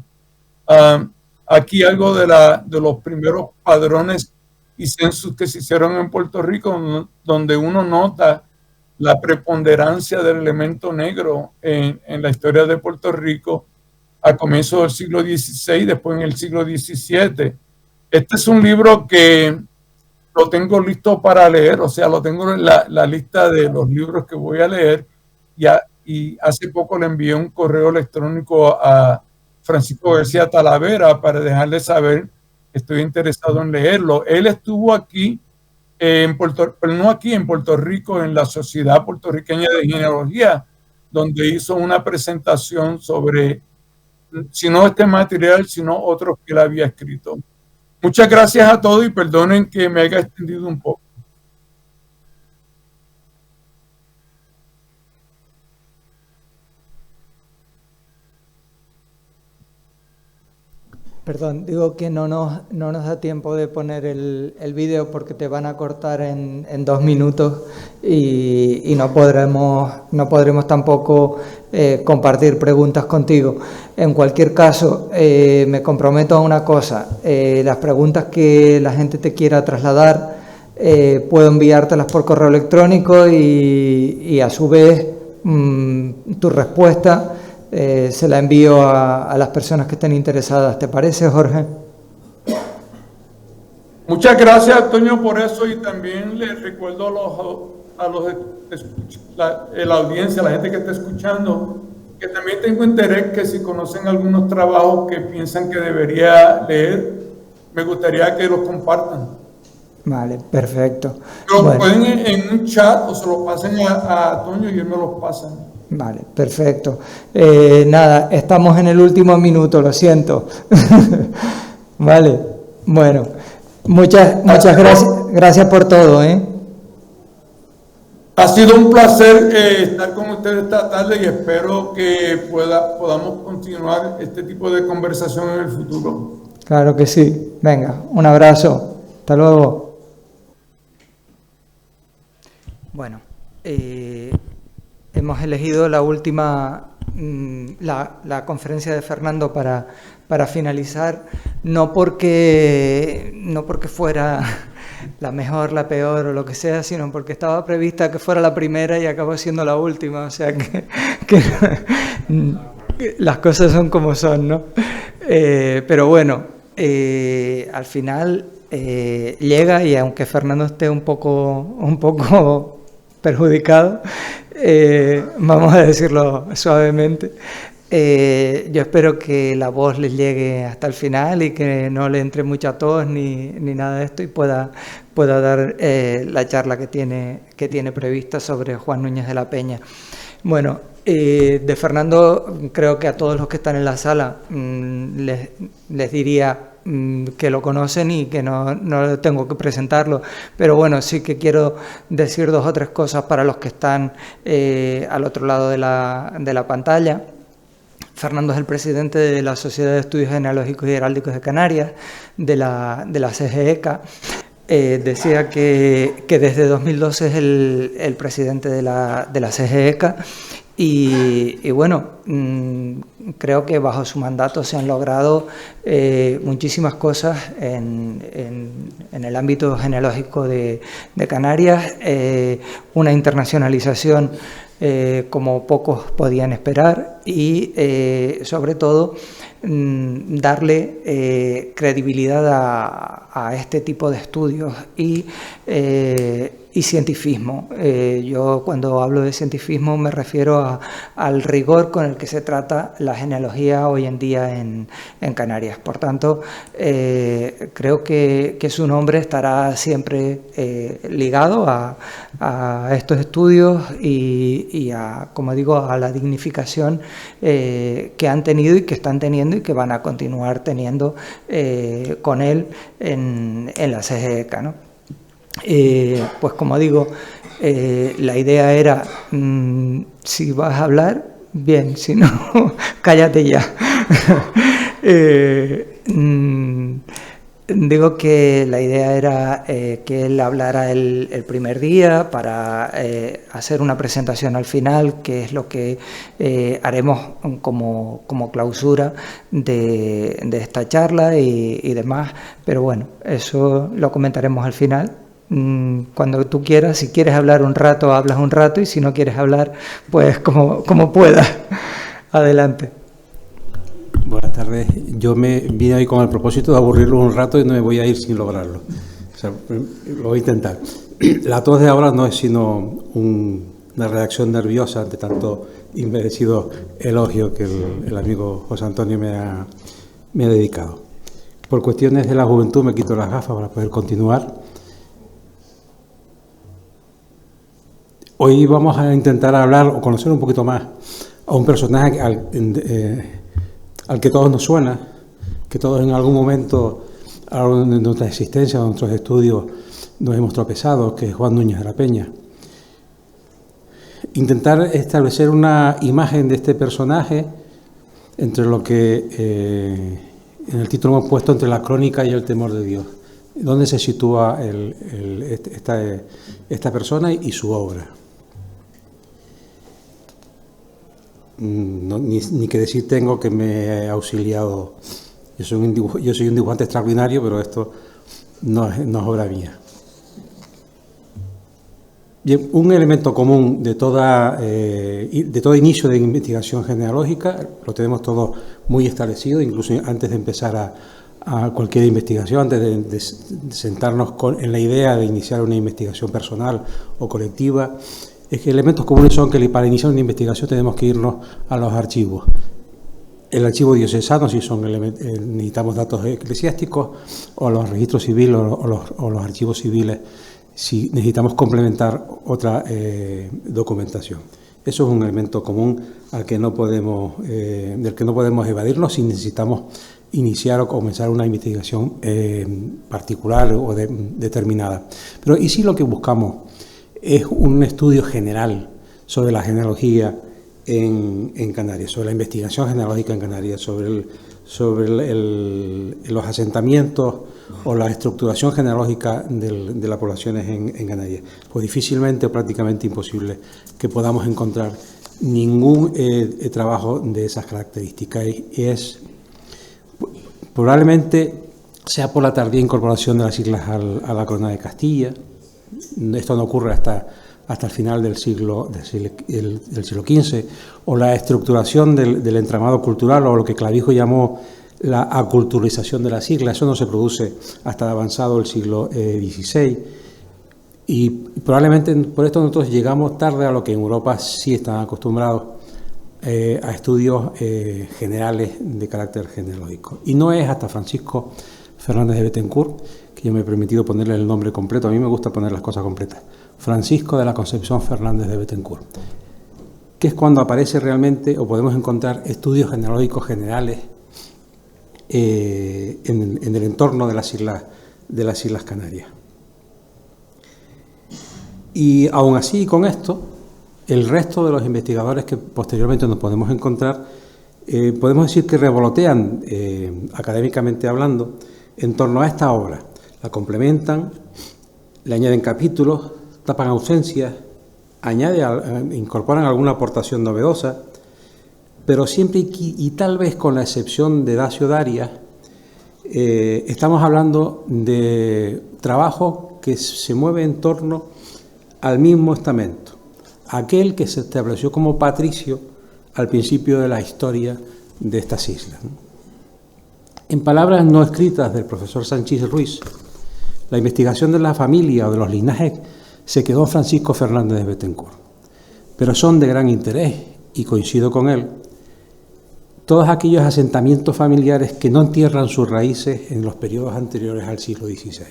Aquí algo de los primeros padrones y censos que se hicieron en Puerto Rico, donde uno nota la preponderancia del elemento negro en la historia de Puerto Rico a comienzos del siglo XVI, después en el siglo XVII. Este es un libro que lo tengo listo para leer, o sea, lo tengo en la lista de los libros que voy a leer, y hace poco le envié un correo electrónico a Francisco García Talavera para dejarle saber que estoy interesado en leerlo. Él estuvo aquí en Puerto Rico, en la Sociedad Puertorriqueña de Genealogía, donde hizo una presentación sobre, si no este material, sino otros que él había escrito. Muchas gracias a todos y perdonen que me haya extendido un poco. Perdón, digo que no nos da tiempo de poner el vídeo porque te van a cortar en 2 minutos y no podremos tampoco compartir preguntas contigo. En cualquier caso, me comprometo a una cosa: las preguntas que la gente te quiera trasladar, puedo enviártelas por correo electrónico y a su vez tu respuesta se la envío a las personas que estén interesadas. ¿Te parece, Jorge? Muchas gracias, Antonio, por eso, y también les recuerdo la audiencia, a la gente que está escuchando, que también tengo interés que si conocen algunos trabajos que piensan que debería leer, me gustaría que los compartan. Vale, perfecto. Lo Bueno, pueden en un chat o se lo pasen a Antonio y él me los pasa. vale, perfecto. Nada, estamos en el último minuto, lo siento. Vale, bueno, muchas gracias por todo, ¿eh? Ha sido un placer estar con ustedes esta tarde y espero que podamos continuar este tipo de conversación en el futuro. Claro que sí. Venga, un abrazo. Hasta luego. Bueno, hemos elegido la última, la conferencia de Fernando para finalizar, no porque fuera la mejor, la peor o lo que sea, sino porque estaba prevista que fuera la primera y acabó siendo la última, o sea que las cosas son como son, ¿no? Pero bueno, al final llega, y aunque Fernando esté un poco perjudicado, vamos a decirlo suavemente, yo espero que la voz les llegue hasta el final y que no le entre mucha tos ni nada de esto, y pueda dar la charla que tiene prevista sobre Juan Núñez de la Peña. Bueno, de Fernando creo que a todos los que están en la sala les diría que lo conocen y que no tengo que presentarlo, pero bueno, sí que quiero decir 2 o 3 cosas para los que están al otro lado de la pantalla. Fernando es el presidente de la Sociedad de Estudios Genealógicos y Heráldicos de Canarias, de la CGECA. Decía que desde 2012 es el presidente de la CGECA, y bueno, creo que bajo su mandato se han logrado muchísimas cosas en el ámbito genealógico de Canarias, una internacionalización como pocos podían esperar, y sobre todo darle credibilidad a este tipo de estudios y cientifismo. Yo cuando hablo de cientifismo me refiero al rigor con el que se trata la genealogía hoy en día en Canarias. Por tanto, creo que su nombre estará siempre ligado a estos estudios y a, como digo, a la dignificación que han tenido y que están teniendo y que van a continuar teniendo con él en la CGECA, ¿no? Pues como digo, la idea era, si vas a hablar, bien, si no, cállate ya. Digo que la idea era que él hablara el primer día para hacer una presentación al final, que es lo que haremos como clausura de esta charla y demás, pero bueno, eso lo comentaremos al final. Cuando tú quieras, si quieres hablar un rato, hablas un rato, y si no quieres hablar, pues como puedas. Adelante. Buenas tardes. Yo me vine hoy con el propósito de aburrirlo un rato y no me voy a ir sin lograrlo. O sea, lo voy a intentar. La tos de ahora no es sino una reacción nerviosa ante tanto inmerecido elogio que el amigo José Antonio me ha dedicado. Por cuestiones de la juventud me quito las gafas para poder continuar. Hoy vamos a intentar hablar o conocer un poquito más a un personaje al que todos nos suena, que todos en algún momento a lo largo de nuestra existencia, de nuestros estudios, nos hemos tropezado, que es Juan Núñez de la Peña. Intentar establecer una imagen de este personaje entre lo que en el título hemos puesto entre la crónica y el temor de Dios. ¿Dónde se sitúa esta persona y su obra? No, ni que decir tengo que me he auxiliado. Yo soy un dibujante extraordinario, pero esto no es obra mía. Bien, un elemento común de todo inicio de investigación genealógica, lo tenemos todo muy establecido, incluso antes de empezar a cualquier investigación, antes de sentarnos en la idea de iniciar una investigación personal o colectiva, es que elementos comunes son que para iniciar una investigación tenemos que irnos a los archivos. El archivo diocesano, si necesitamos datos eclesiásticos, o los registros civiles o los archivos civiles, si necesitamos complementar otra documentación. Eso es un elemento común del que no podemos evadirnos si necesitamos iniciar o comenzar una investigación particular o determinada. Pero ¿y si lo que buscamos es un estudio general sobre la genealogía en Canarias, sobre la investigación genealógica en Canarias, sobre los asentamientos o la estructuración genealógica de las poblaciones en Canarias? Pues difícilmente o prácticamente imposible que podamos encontrar ningún trabajo de esas características. Probablemente sea por la tardía incorporación de las islas a la corona de Castilla. Esto no ocurre hasta el final del siglo XV, o la estructuración del entramado cultural, o lo que Clavijo llamó la aculturización de las islas. Eso no se produce hasta avanzado el siglo XVI, y probablemente por esto nosotros llegamos tarde a lo que en Europa sí están acostumbrados a estudios generales de carácter genealógico. Y no es hasta Francisco Fernández de Bethencourt, que yo me he permitido ponerle el nombre completo. A mí me gusta poner las cosas completas. Francisco de la Concepción Fernández de Bethencourt, que es cuando aparece realmente, o podemos encontrar estudios genealógicos generales en el entorno de las Islas Canarias. Y aún así, con esto, el resto de los investigadores que posteriormente nos podemos encontrar, podemos decir que revolotean, académicamente hablando, en torno a esta obra. La complementan, le añaden capítulos, tapan ausencias, incorporan alguna aportación novedosa, pero siempre y tal vez con la excepción de Dacio Darias, estamos hablando de trabajo que se mueve en torno al mismo estamento, aquel que se estableció como patricio al principio de la historia de estas islas. En palabras no escritas del profesor Sanchís Ruiz, la investigación de la familia o de los linajes se quedó en Francisco Fernández de Bethencourt, pero son de gran interés, y coincido con él, todos aquellos asentamientos familiares que no entierran sus raíces en los periodos anteriores al siglo XVI.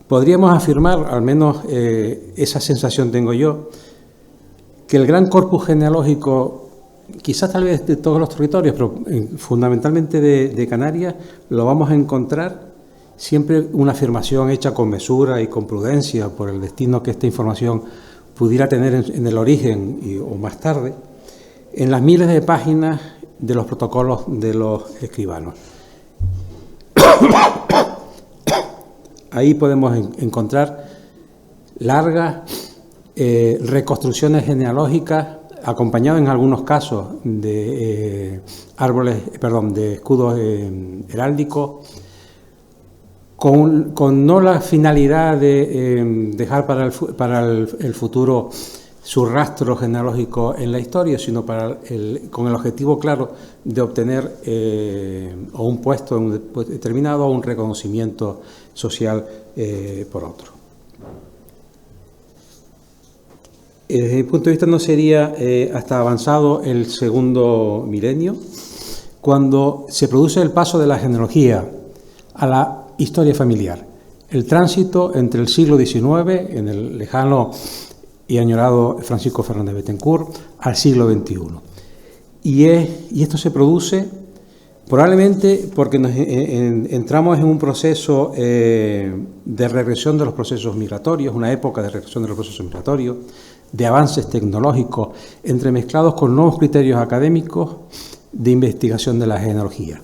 Podríamos afirmar, al menos esa sensación tengo yo, que el gran corpus genealógico, quizás tal vez de todos los territorios, pero fundamentalmente de Canarias, lo vamos a encontrar siempre una afirmación hecha con mesura y con prudencia por el destino que esta información pudiera tener en el origen o más tarde, en las miles de páginas de los protocolos de los escribanos. Ahí podemos encontrar largas reconstrucciones genealógicas, acompañadas en algunos casos de de escudos heráldicos, con no la finalidad de dejar para el futuro su rastro genealógico en la historia, sino con el objetivo claro de obtener o un puesto determinado o un reconocimiento social por otro. Desde mi punto de vista no sería hasta avanzado el segundo milenio cuando se produce el paso de la genealogía a la historia familiar, el tránsito entre el siglo XIX, en el lejano y añorado Francisco Fernández de Bethencourt, al siglo XXI. Y esto se produce probablemente porque entramos en un proceso de regresión de los procesos migratorios, una época de regresión de los procesos migratorios, de avances tecnológicos entremezclados con nuevos criterios académicos de investigación de la genealogía.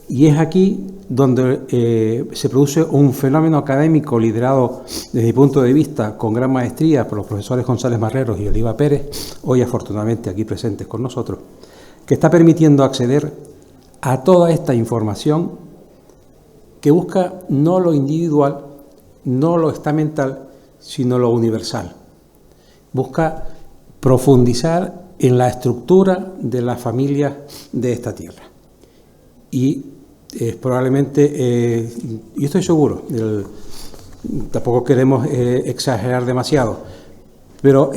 Y es aquí donde se produce un fenómeno académico liderado desde mi punto de vista con gran maestría por los profesores González Marreros y Oliva Pérez, hoy afortunadamente aquí presentes con nosotros, que está permitiendo acceder a toda esta información que busca no lo individual, no lo estamental, sino lo universal. Busca profundizar en la estructura de las familias de esta tierra. Y probablemente, yo estoy seguro, tampoco queremos exagerar demasiado, pero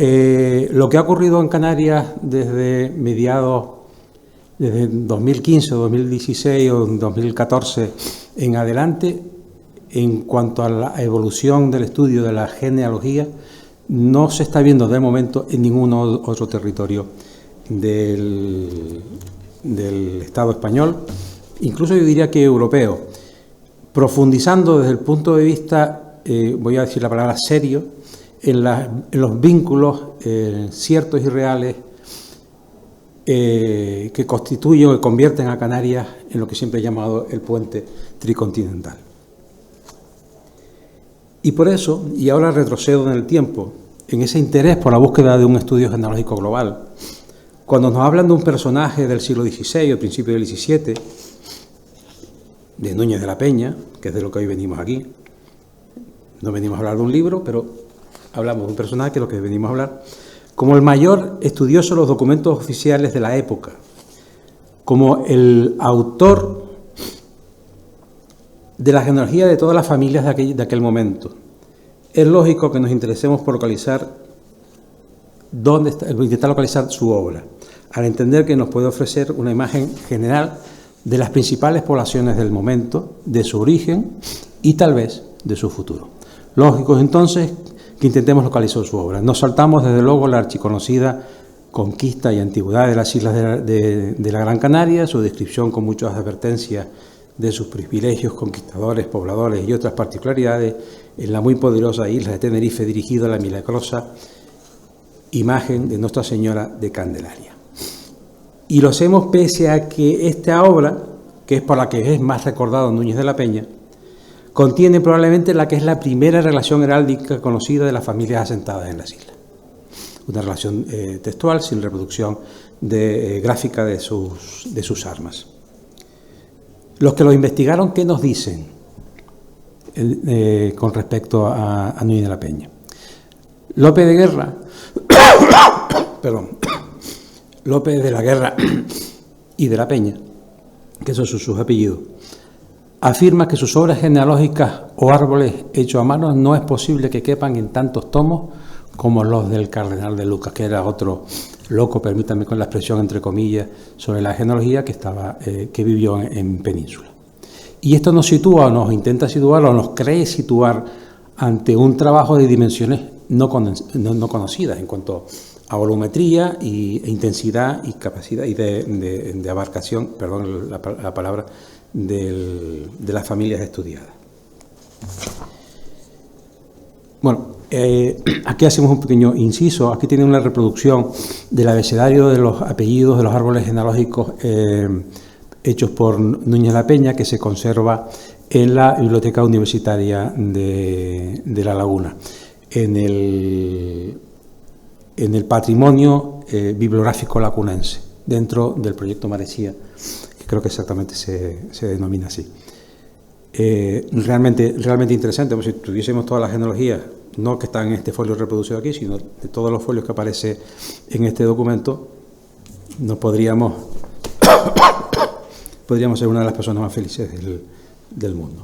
lo que ha ocurrido en Canarias desde 2015, 2016 o 2014 en adelante, en cuanto a la evolución del estudio de la genealogía, no se está viendo de momento en ningún otro territorio del Estado español, incluso yo diría que europeo, profundizando desde el punto de vista, voy a decir la palabra serio, en los vínculos ciertos y reales que constituyen o que convierten a Canarias en lo que siempre he llamado el puente tricontinental. Y por eso, y ahora retrocedo en el tiempo, en ese interés por la búsqueda de un estudio genealógico global, cuando nos hablan de un personaje del siglo XVI o principio del XVII, de Núñez de la Peña, que es de lo que hoy venimos aquí, no venimos a hablar de un libro, pero hablamos de un personaje que es lo que venimos a hablar, como el mayor estudioso de los documentos oficiales de la época, como el autor de la genealogía de todas las familias de aquel momento. Es lógico que nos interesemos por localizar dónde está, intentar localizar su obra, al entender que nos puede ofrecer una imagen general de las principales poblaciones del momento, de su origen y tal vez de su futuro. Lógico entonces que intentemos localizar su obra. Nos saltamos desde luego la archiconocida conquista y antigüedad de las islas de la Gran Canaria, su descripción con muchas advertencias de sus privilegios, conquistadores, pobladores y otras particularidades en la muy poderosa isla de Tenerife, dirigida a la milagrosa imagen de Nuestra Señora de Candelaria. Y lo hacemos pese a que esta obra, que es por la que es más recordado Núñez de la Peña, contiene probablemente la que es la primera relación heráldica conocida de las familias asentadas en las islas. Una relación textual, sin reproducción gráfica de sus armas. Los que lo investigaron, ¿qué nos dicen con respecto a Núñez de la Peña? López de Guerra, perdón, López de la Guerra y de la Peña, que son sus apellidos, afirma que sus obras genealógicas o árboles hechos a mano no es posible que quepan en tantos tomos como los del cardenal de Lucas, que era otro loco, permítanme con la expresión entre comillas, sobre la genealogía que vivió en Península. Y esto nos sitúa, o nos intenta situar, o nos cree situar ante un trabajo de dimensiones no conocidas en cuanto a volumetría e intensidad y capacidad y de abarcación, perdón la palabra, de las familias estudiadas. Bueno, aquí hacemos un pequeño inciso. Aquí tienen una reproducción del abecedario de los apellidos de los árboles genealógicos hechos por Núñez de la Peña, que se conserva en la Biblioteca Universitaria de La Laguna, en el patrimonio bibliográfico lacunense, dentro del proyecto Marecía, que creo que exactamente se denomina así. Realmente interesante, como si tuviésemos todas las genealogías, no que están en este folio reproducido aquí, sino de todos los folios que aparece en este documento, nos podríamos ser una de las personas más felices del mundo.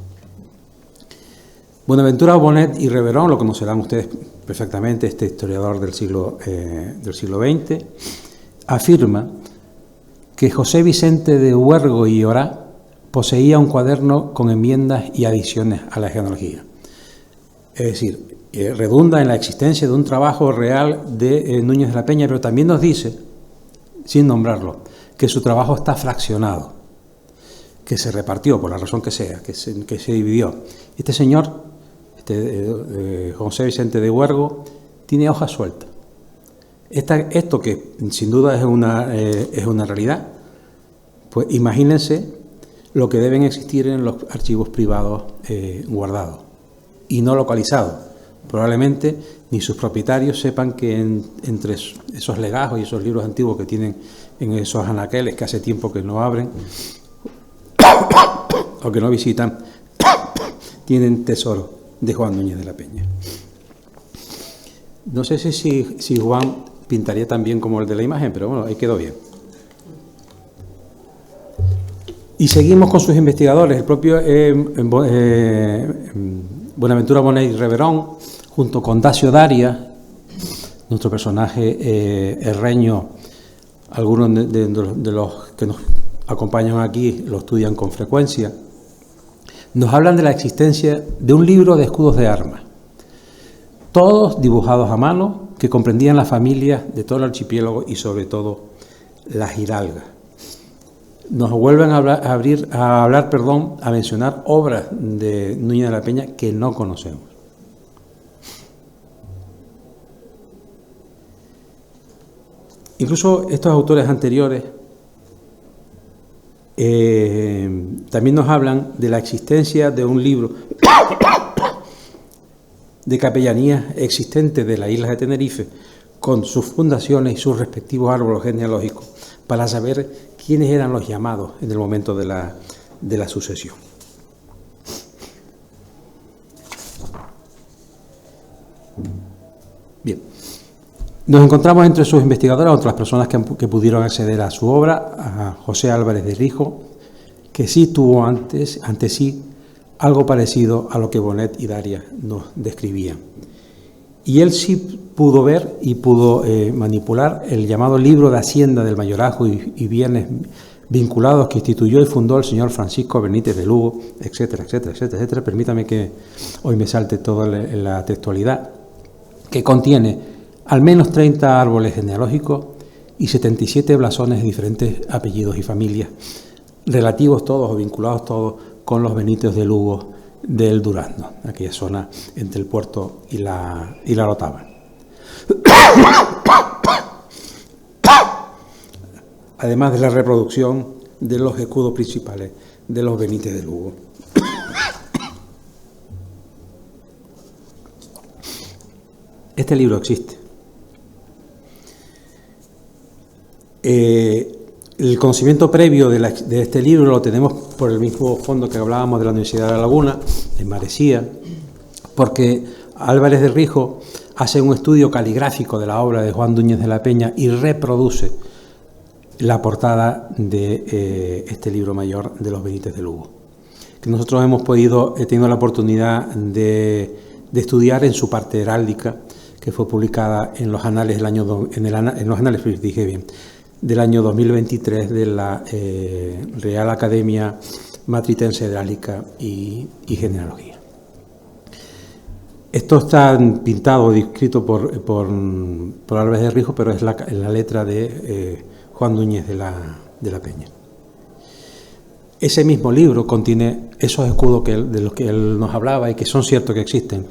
Buenaventura Bonet y Reverón, lo conocerán ustedes perfectamente, este historiador del siglo XX, afirma que José Vicente de Huergo y Orá poseía un cuaderno con enmiendas y adiciones a la genealogía. Es decir, redunda en la existencia de un trabajo real de Núñez de la Peña, pero también nos dice, sin nombrarlo, que su trabajo está fraccionado, que se repartió por la razón que sea, que se dividió. Este señor, José Vicente de Huergo, tiene hojas sueltas. Esto que sin duda es una realidad, pues imagínense lo que deben existir en los archivos privados guardados y no localizados. Probablemente ni sus propietarios sepan que entre esos legajos y esos libros antiguos que tienen en esos anaqueles que hace tiempo que no abren o que no visitan, tienen tesoro de Juan Núñez de la Peña. No sé si Juan pintaría tan bien como el de la imagen, pero bueno, ahí quedó bien. Y seguimos con sus investigadores, el propio Buenaventura Bonet Reverón, junto con Dacio Daria, nuestro personaje herreño. Algunos de los que nos acompañan aquí lo estudian con frecuencia. Nos hablan de la existencia de un libro de escudos de armas, todos dibujados a mano, que comprendían las familias de todo el archipiélago y sobre todo las Giralgas. Nos vuelven a mencionar obras de Núñez de la Peña que no conocemos. Incluso estos autores anteriores también nos hablan de la existencia de un libro de capellanías existente de las islas de Tenerife, con sus fundaciones y sus respectivos árboles genealógicos, para saber quiénes eran los llamados en el momento de la sucesión. Bien, nos encontramos entre sus investigadores otras personas que pudieron acceder a su obra, a José Álvarez de Rijo, que sí tuvo ante sí algo parecido a lo que Bonet y Daria nos describían. Y él sí pudo ver y pudo manipular el llamado libro de Hacienda del Mayorazgo y bienes vinculados que instituyó y fundó el señor Francisco Benítez de Lugo, etcétera, etcétera, etcétera, etcétera. Permítame que hoy me salte toda la textualidad, que contiene al menos 30 árboles genealógicos y 77 blasones de diferentes apellidos y familias, relativos todos o vinculados todos con los Benítez de Lugo del Durazno, aquella zona entre el puerto y la Lotava. Además de la reproducción de los escudos principales de los Benítez de Lugo. Este libro existe. El conocimiento previo de este libro lo tenemos por el mismo fondo que hablábamos de la Universidad de La Laguna, en Maresía, porque Álvarez de Rijo hace un estudio caligráfico de la obra de Juan Núñez de la Peña y reproduce la portada de este libro mayor de los Benítez de Lugo, que nosotros hemos podido, he tenido la oportunidad de estudiar en su parte heráldica, que fue publicada en los anales del año 2023 de la Real Academia Matritense de Heráldica y Genealogía. Esto está pintado, escrito por Álvarez de Rijo, pero es la letra de Juan Núñez de la Peña. Ese mismo libro contiene esos escudos de los que él nos hablaba y que son ciertos que existen,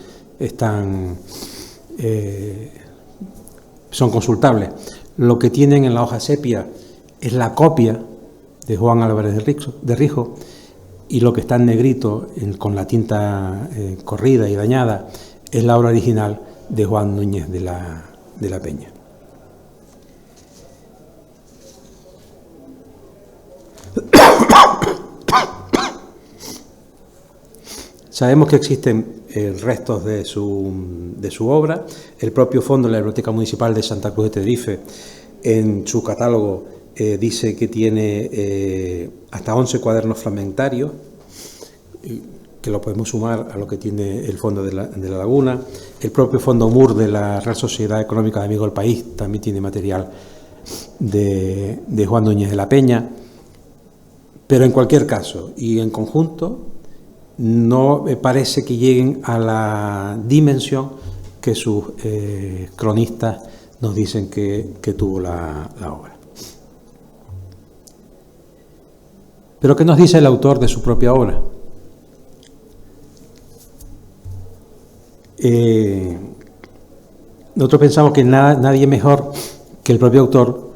son consultables. Lo que tienen en la hoja sepia es la copia de Juan Álvarez de Rijo, y lo que está en negrito con la tinta corrida y dañada es la obra original de Juan Núñez de la Peña. Sabemos que existen restos de su obra. El propio fondo de la Biblioteca Municipal de Santa Cruz de Tenerife, en su catálogo, dice que tiene hasta 11 cuadernos fragmentarios, que lo podemos sumar a lo que tiene el fondo de la Laguna. El propio fondo MUR de la Real Sociedad Económica de Amigos del País también tiene material de Juan Núñez de la Peña. Pero en cualquier caso, y en conjunto, no parece que lleguen a la dimensión que sus cronistas nos dicen que tuvo la obra. Pero ¿qué nos dice el autor de su propia obra? Nosotros pensamos que nadie mejor que el propio autor,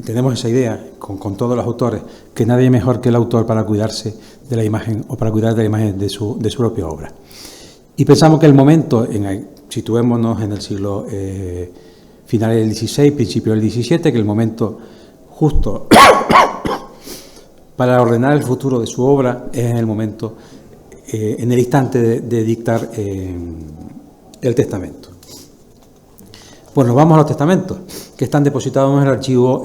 tenemos esa idea con todos los autores, que nadie mejor que el autor para cuidarse de la imagen o para cuidar de la imagen de su propia obra. Y pensamos que el momento, situémonos en el siglo finales del XVI, principio del XVII, que el momento justo para ordenar el futuro de su obra es en el momento, en el instante de dictar el testamento. Pues nos vamos a los testamentos, que están depositados en el Archivo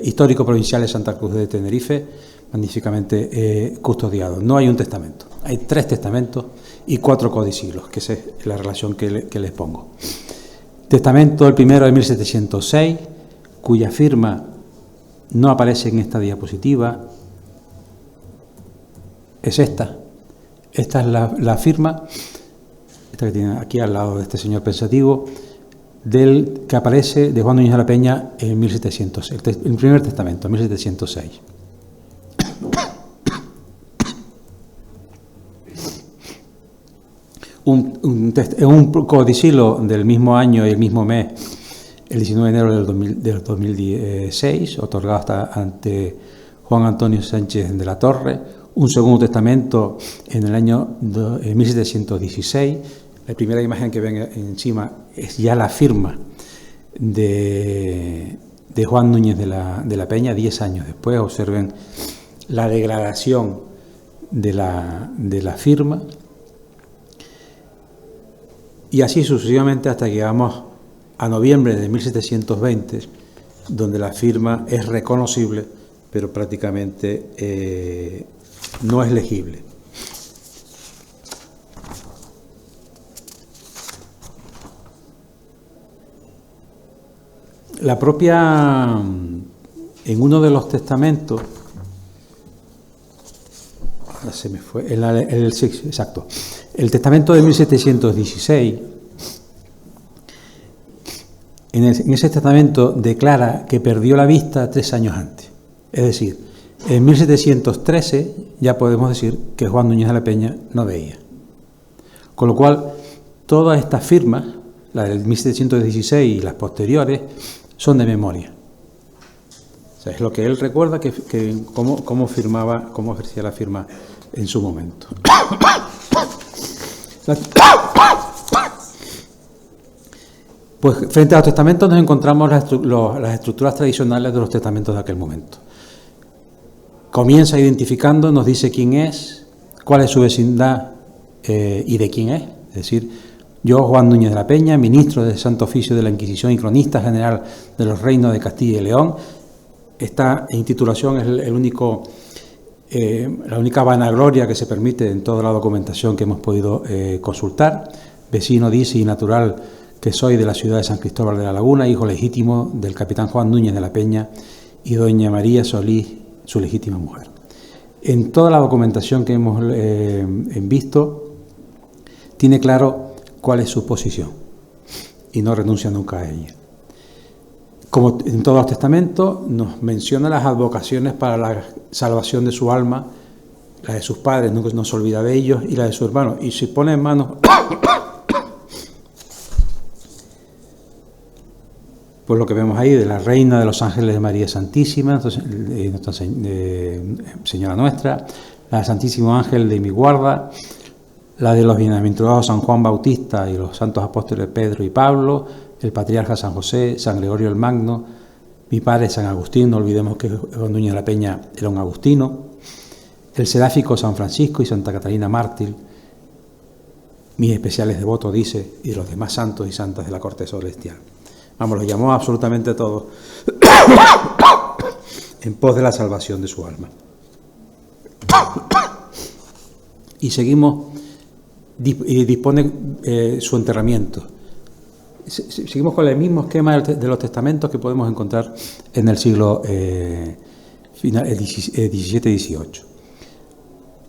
Histórico Provincial de Santa Cruz de Tenerife, magníficamente custodiados. No hay un testamento, hay 3 testamentos y 4 codicillos, que esa es la relación que les pongo. Testamento, el primero de 1706, cuya firma no aparece en esta diapositiva, es esta. Esta es la firma, esta que tiene aquí al lado de este señor pensativo, del que aparece de Juan Núñez de la Peña en 1706, el primer testamento, 1706. Un codicilo del mismo año y el mismo mes, el 19 de enero del 2016, otorgado hasta ante Juan Antonio Sánchez de la Torre. Un segundo testamento en el año 1716. La primera imagen que ven encima es ya la firma de Juan Núñez de la Peña, 10 años después. Observen la degradación de la firma. Y así sucesivamente hasta que llegamos a noviembre de 1720, donde la firma es reconocible, pero prácticamente no es legible. La propia, en uno de los testamentos, ahora se me fue, sí, exacto, el testamento de 1716, en ese testamento declara que perdió la vista 3 años antes. Es decir, en 1713 ya podemos decir que Juan Núñez de la Peña no veía. Con lo cual, todas estas firmas, la del 1716 y las posteriores, son de memoria. O sea, es lo que él recuerda cómo firmaba, cómo ejercía la firma en su momento. Pues frente a los testamentos nos encontramos las estructuras tradicionales de los testamentos de aquel momento. Comienza identificando, nos dice quién es, cuál es su vecindad y de quién es. Es decir, yo, Juan Núñez de la Peña, ministro del Santo Oficio de la Inquisición y cronista general de los reinos de Castilla y León. Esta intitulación es la única vanagloria que se permite en toda la documentación que hemos podido consultar. Vecino, dice, y natural que soy de la ciudad de San Cristóbal de la Laguna, hijo legítimo del capitán Juan Núñez de la Peña y doña María Solís, su legítima mujer. En toda la documentación que hemos visto, tiene claro cuál es su posición y no renuncia nunca a ella. Como en todos los testamentos, nos menciona las advocaciones para la salvación de su alma, la de sus padres, no se olvida de ellos, y la de sus hermanos. Y se pone en manos, pues lo que vemos ahí, de la Reina de los Ángeles de María Santísima, Nuestra Señora Nuestra, la del Santísimo Ángel de mi guarda, la de los bienaventurados San Juan Bautista y los santos apóstoles Pedro y Pablo, el patriarca San José, San Gregorio el Magno, mi padre San Agustín, no olvidemos que Juan Núñez de la Peña era un agustino, el seráfico San Francisco y Santa Catalina Mártir, mis especiales devotos, dice, y los demás santos y santas de la corte celestial. Vamos, los llamó absolutamente todos en pos de la salvación de su alma. Y seguimos, y dispone su enterramiento. Seguimos con el mismo esquema de los testamentos que podemos encontrar en el siglo XVII-XVIII.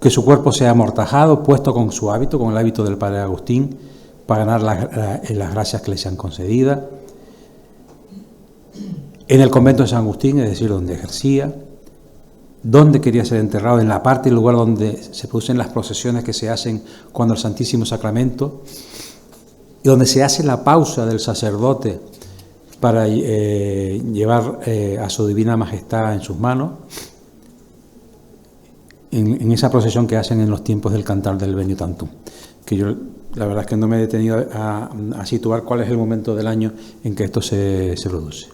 Que su cuerpo sea amortajado, puesto con su hábito, con el hábito del padre Agustín, para ganar las gracias que le sean concedidas. En el convento de San Agustín, es decir, donde ejercía, donde quería ser enterrado, en la parte y lugar donde se producen las procesiones que se hacen cuando el Santísimo Sacramento, y donde se hace la pausa del sacerdote para llevar a su Divina Majestad en sus manos, en esa procesión que hacen en los tiempos del cantar del Veni Tantum, que yo la verdad es que no me he detenido a situar cuál es el momento del año en que esto se produce.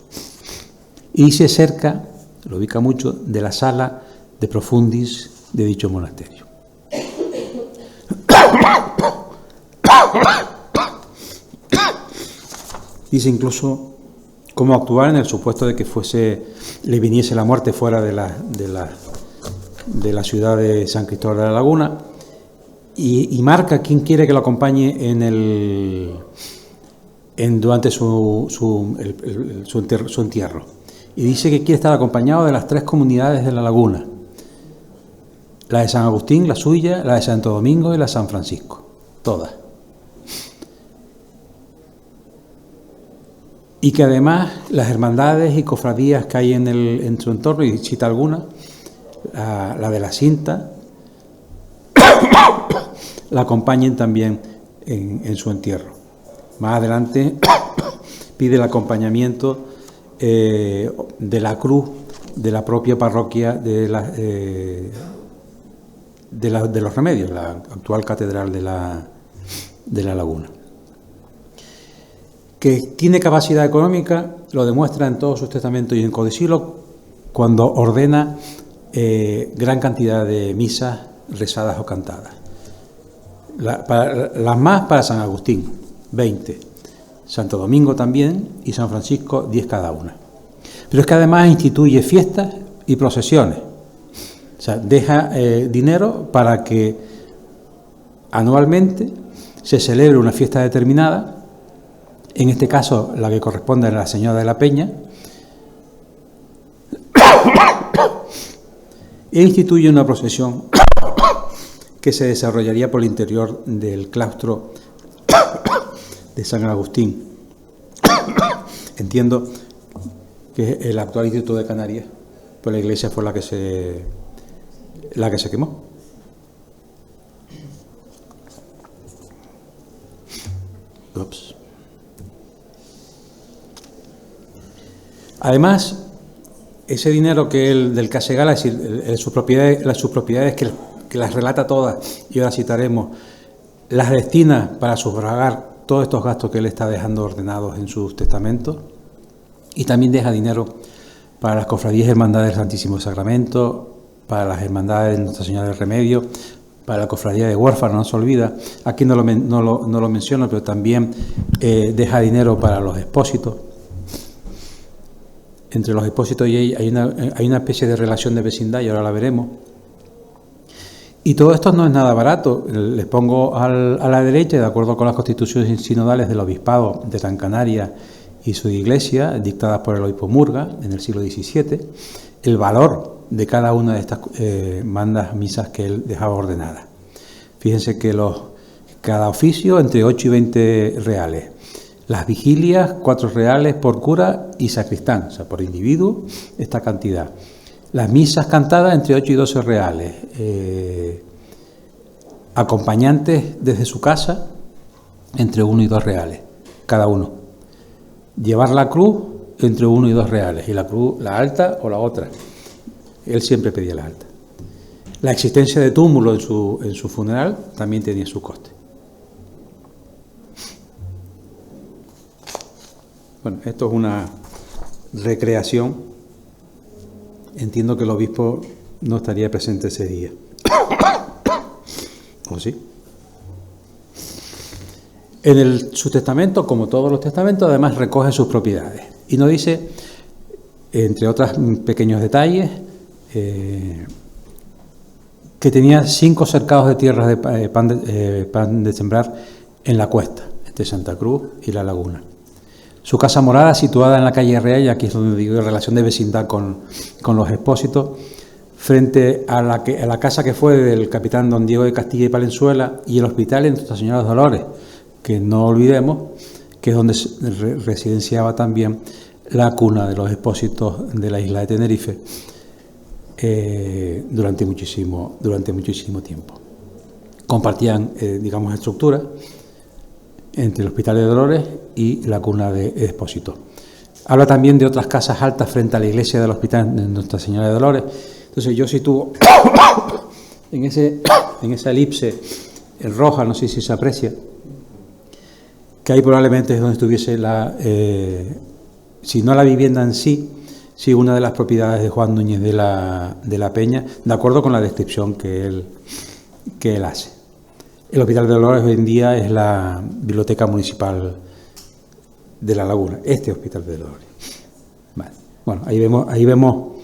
Y se cerca, lo ubica mucho, de la sala de profundis de dicho monasterio. Dice incluso cómo actuar en el supuesto de que le viniese la muerte fuera de la ciudad de San Cristóbal de la Laguna, y marca quién quiere que lo acompañe durante su entierro. Y dice que quiere estar acompañado de las 3 comunidades de la laguna: la de San Agustín, la suya, la de Santo Domingo y la de San Francisco, todas. Y que además las hermandades y cofradías que hay en su entorno, y cita alguna, la de la Cinta, la acompañen también en su entierro. Más adelante pide el acompañamiento de la cruz de la propia parroquia de los Remedios, la actual catedral de la Laguna. Que tiene capacidad económica lo demuestra en todos sus testamentos y en Codicilo, cuando ordena gran cantidad de misas rezadas o cantadas. Las más para San Agustín, 20. Santo Domingo también, y San Francisco, 10 cada una. Pero es que además instituye fiestas y procesiones. O sea, deja dinero para que anualmente se celebre una fiesta determinada, en este caso la que corresponde a la Señora de la Peña, e instituye una procesión que se desarrollaría por el interior del claustro de San Agustín. Entiendo que el actual Instituto de Canarias, pues la iglesia fue la que se quemó. Ups. Además, ese dinero del que hace gala, es decir, sus propiedades que las relata todas, y ahora citaremos, las destina para sufragar todos estos gastos que él está dejando ordenados en sus testamentos, y también deja dinero para las cofradías y hermandades del Santísimo Sacramento, para las hermandades de Nuestra Señora del Remedio, para la cofradía de huérfanos, no se olvida. Aquí no lo menciono, pero también deja dinero para los expósitos. Entre los expósitos y ella hay una especie de relación de vecindad, y ahora la veremos. Y todo esto no es nada barato. Les pongo a la derecha, de acuerdo con las constituciones sinodales del Obispado de Gran Canaria y su iglesia, dictadas por el obispo Murga en el siglo XVII, el valor de cada una de estas misas que él dejaba ordenadas. Fíjense que cada oficio entre 8 y 20 reales. Las vigilias, 4 reales por cura y sacristán, o sea, por individuo, esta cantidad. Las misas cantadas entre 8 y 12 reales. Acompañantes desde su casa, entre 1 y 2 reales, cada uno. Llevar la cruz entre 1 y 2 reales, y la cruz, la alta o la otra. Él siempre pedía la alta. La existencia de túmulo en su funeral también tenía su coste. Bueno, esto es una recreación. Entiendo que el obispo no estaría presente ese día. ¿O sí? Su testamento, como todos los testamentos, además recoge sus propiedades. Y nos dice, entre otros pequeños detalles, que tenía 5 cercados de tierras de pan de sembrar en la cuesta, entre Santa Cruz y la Laguna. Su casa morada, situada en la calle Real, y aquí es donde digo relación de vecindad con los expósitos, frente a la casa que fue del capitán don Diego de Castilla y Palenzuela, y el hospital en Nuestra Señora de los Dolores, que no olvidemos que es donde residenciaba también la cuna de los expósitos de la isla de Tenerife durante muchísimo tiempo. Compartían, estructura entre el Hospital de Dolores y la cuna de Expósito. Habla también de otras casas altas frente a la iglesia del Hospital de Nuestra Señora de Dolores. Entonces yo sitúo en esa elipse en roja, no sé si se aprecia, que ahí probablemente es donde estuviese si no la vivienda en sí, una de las propiedades de Juan Núñez de la Peña, de acuerdo con la descripción que él hace. El Hospital de Dolores hoy en día es la biblioteca municipal de la Laguna, este Hospital de Dolores. Vale. Bueno, ahí vemos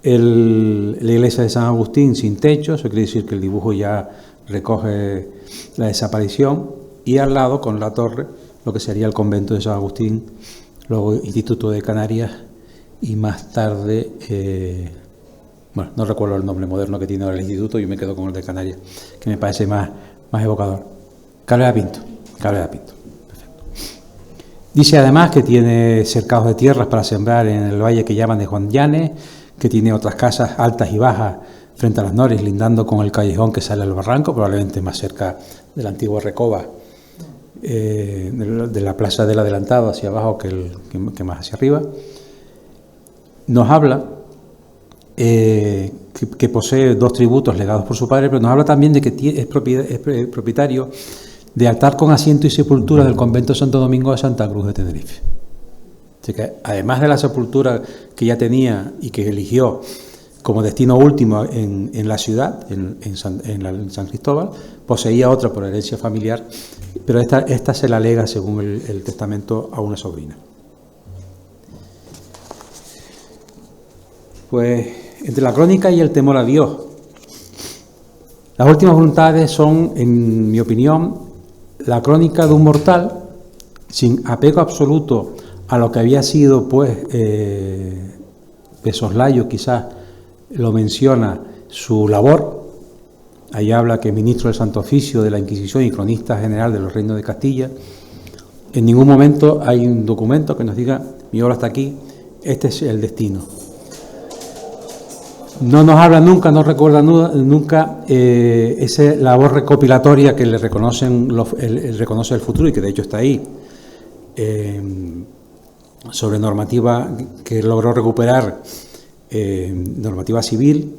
la iglesia de San Agustín sin techo, eso quiere decir que el dibujo ya recoge la desaparición, y al lado, con la torre, lo que sería el convento de San Agustín, luego Instituto de Canarias, y más tarde, bueno, no recuerdo el nombre moderno que tiene ahora el instituto, yo me quedo con el de Canarias, que me parece más evocador. Cabrera Pinto. Perfecto. Dice además que tiene cercados de tierras para sembrar en el valle que llaman de Juan Llanes, que tiene otras casas altas y bajas frente a las Nores, lindando con el callejón que sale al barranco, probablemente más cerca de la antigua Recoba, de la Plaza del Adelantado hacia abajo que más hacia arriba. Nos habla que posee 2 tributos legados por su padre, pero nos habla también de que es propietario de altar con asiento y sepultura del convento Santo Domingo de Santa Cruz de Tenerife. Así que, además de la sepultura que ya tenía y que eligió como destino último en la ciudad, en San Cristóbal, poseía otra por herencia familiar, pero esta se la lega, según el testamento, a una sobrina. Pues, entre la crónica y el temor a Dios, las últimas voluntades son, en mi opinión, la crónica de un mortal sin apego absoluto a lo que había sido, pues, de soslayo, quizás lo menciona, su labor. Ahí habla que ministro del Santo Oficio de la Inquisición y cronista general de los reinos de Castilla. En ningún momento hay un documento que nos diga, mi obra está aquí, este es el destino. No nos habla nunca, no recuerda nunca esa labor recopilatoria que le reconoce el futuro, y que de hecho está ahí, sobre normativa que logró recuperar, normativa civil,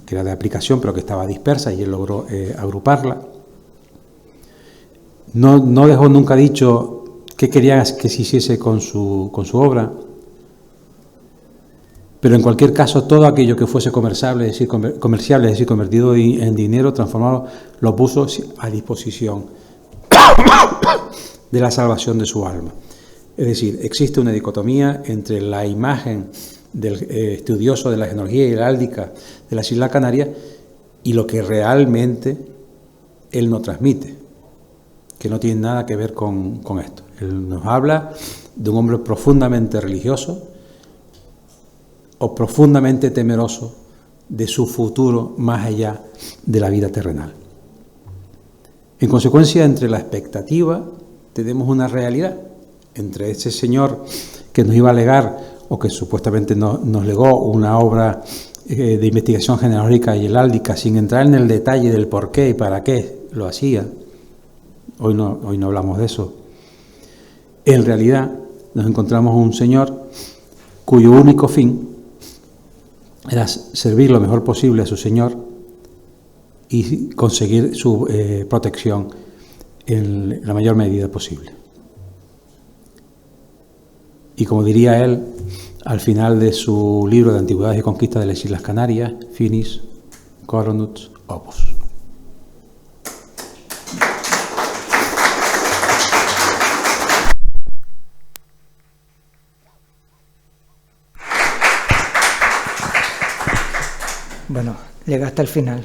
que era de aplicación pero que estaba dispersa, y él logró agruparla. No dejó nunca dicho qué quería que se hiciese con su obra. Pero en cualquier caso, todo aquello que fuese comerciable, es decir, convertido en dinero, transformado, lo puso a disposición de la salvación de su alma. Es decir, existe una dicotomía entre la imagen del estudioso de la genealogía heráldica de las Islas Canarias y lo que realmente él nos transmite, que no tiene nada que ver con esto. Él nos habla de un hombre profundamente religioso, o profundamente temeroso de su futuro más allá de la vida terrenal. En consecuencia, entre la expectativa tenemos una realidad, entre ese señor que nos iba a legar, o que supuestamente nos legó, una obra de investigación genealógica y heráldica, sin entrar en el detalle del por qué y para qué lo hacía. Hoy no hablamos de eso. En realidad nos encontramos un señor cuyo único fin era servir lo mejor posible a su Señor y conseguir su protección en la mayor medida posible. Y como diría él, al final de su libro de Antigüedades y Conquistas de las Islas Canarias, Finis Coronut Opus. Bueno, llega hasta el final.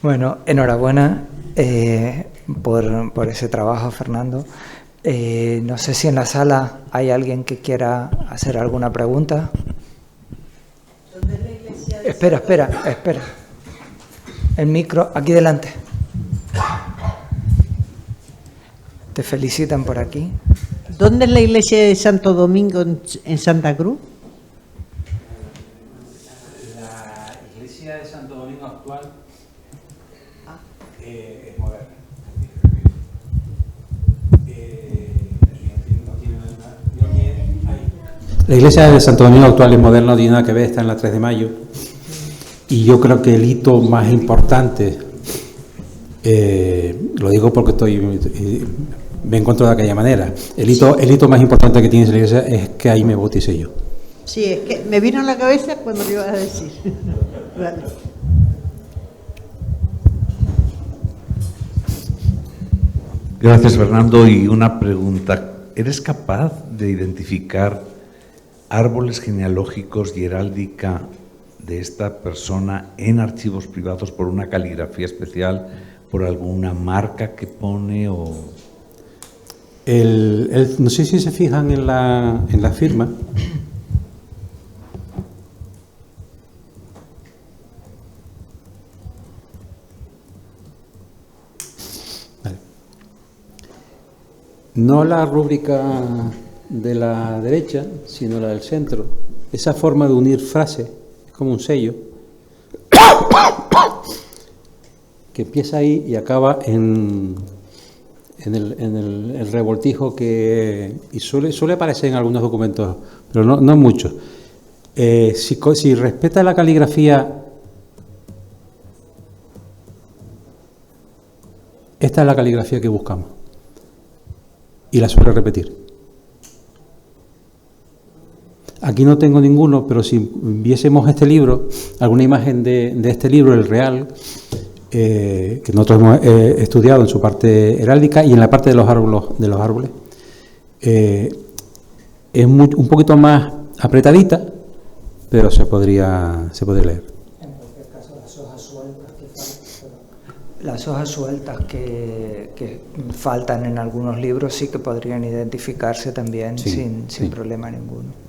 Bueno, enhorabuena por ese trabajo, Fernando. No sé si en la sala hay alguien que quiera hacer alguna pregunta. Espera. El micro, aquí delante. Te felicitan por aquí. ¿Dónde es la iglesia de Santo Domingo en Santa Cruz? La iglesia de Santo Domingo actual es moderna. La iglesia de Santo Domingo actual es moderna, no tiene nada que ver, está en la 3 de mayo. Y yo creo que el hito más importante, lo digo porque me encuentro de aquella manera, el hito más importante que tiene esa iglesia es que ahí me bauticé yo. Sí, es que me vino a la cabeza cuando lo ibas a decir. Vale. Gracias, Fernando. Y una pregunta. ¿Eres capaz de identificar árboles genealógicos y heráldica de esta persona en archivos privados por una caligrafía especial, por alguna marca que pone o...? No sé si se fijan en la firma. Vale. No la rúbrica de la derecha, sino la del centro. Esa forma de unir frases, es como un sello, que empieza ahí y acaba en el revoltijo y suele aparecer en algunos documentos, pero no en muchos. Si respeta la caligrafía, esta es la caligrafía que buscamos y la suele repetir. Aquí no tengo ninguno, pero si viésemos este libro, alguna imagen de este libro, el real, que nosotros hemos estudiado en su parte heráldica y en la parte de los árboles, es un poquito más apretadita, pero se podría leer. En cualquier caso, las hojas sueltas que faltan en algunos libros sí que podrían identificarse también sin problema ninguno.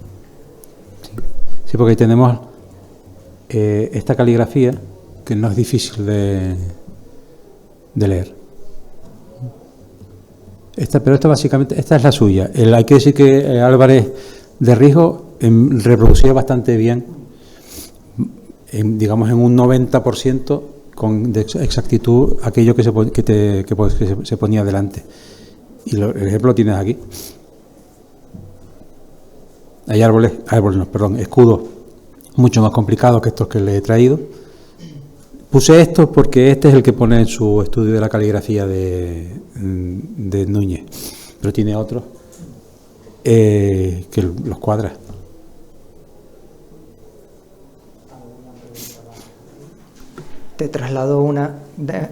Sí, porque ahí tenemos esta caligrafía que no es difícil de leer. Pero esta básicamente, esta es la suya. Hay que decir que Álvarez de Rijo reproducía bastante bien, digamos en un 90% de exactitud aquello que se ponía delante. Y el ejemplo lo tienes aquí. Hay escudos mucho más complicados que estos que le he traído. Puse esto porque este es el que pone en su estudio de la caligrafía de Núñez, pero tiene otros que los cuadra. Te traslado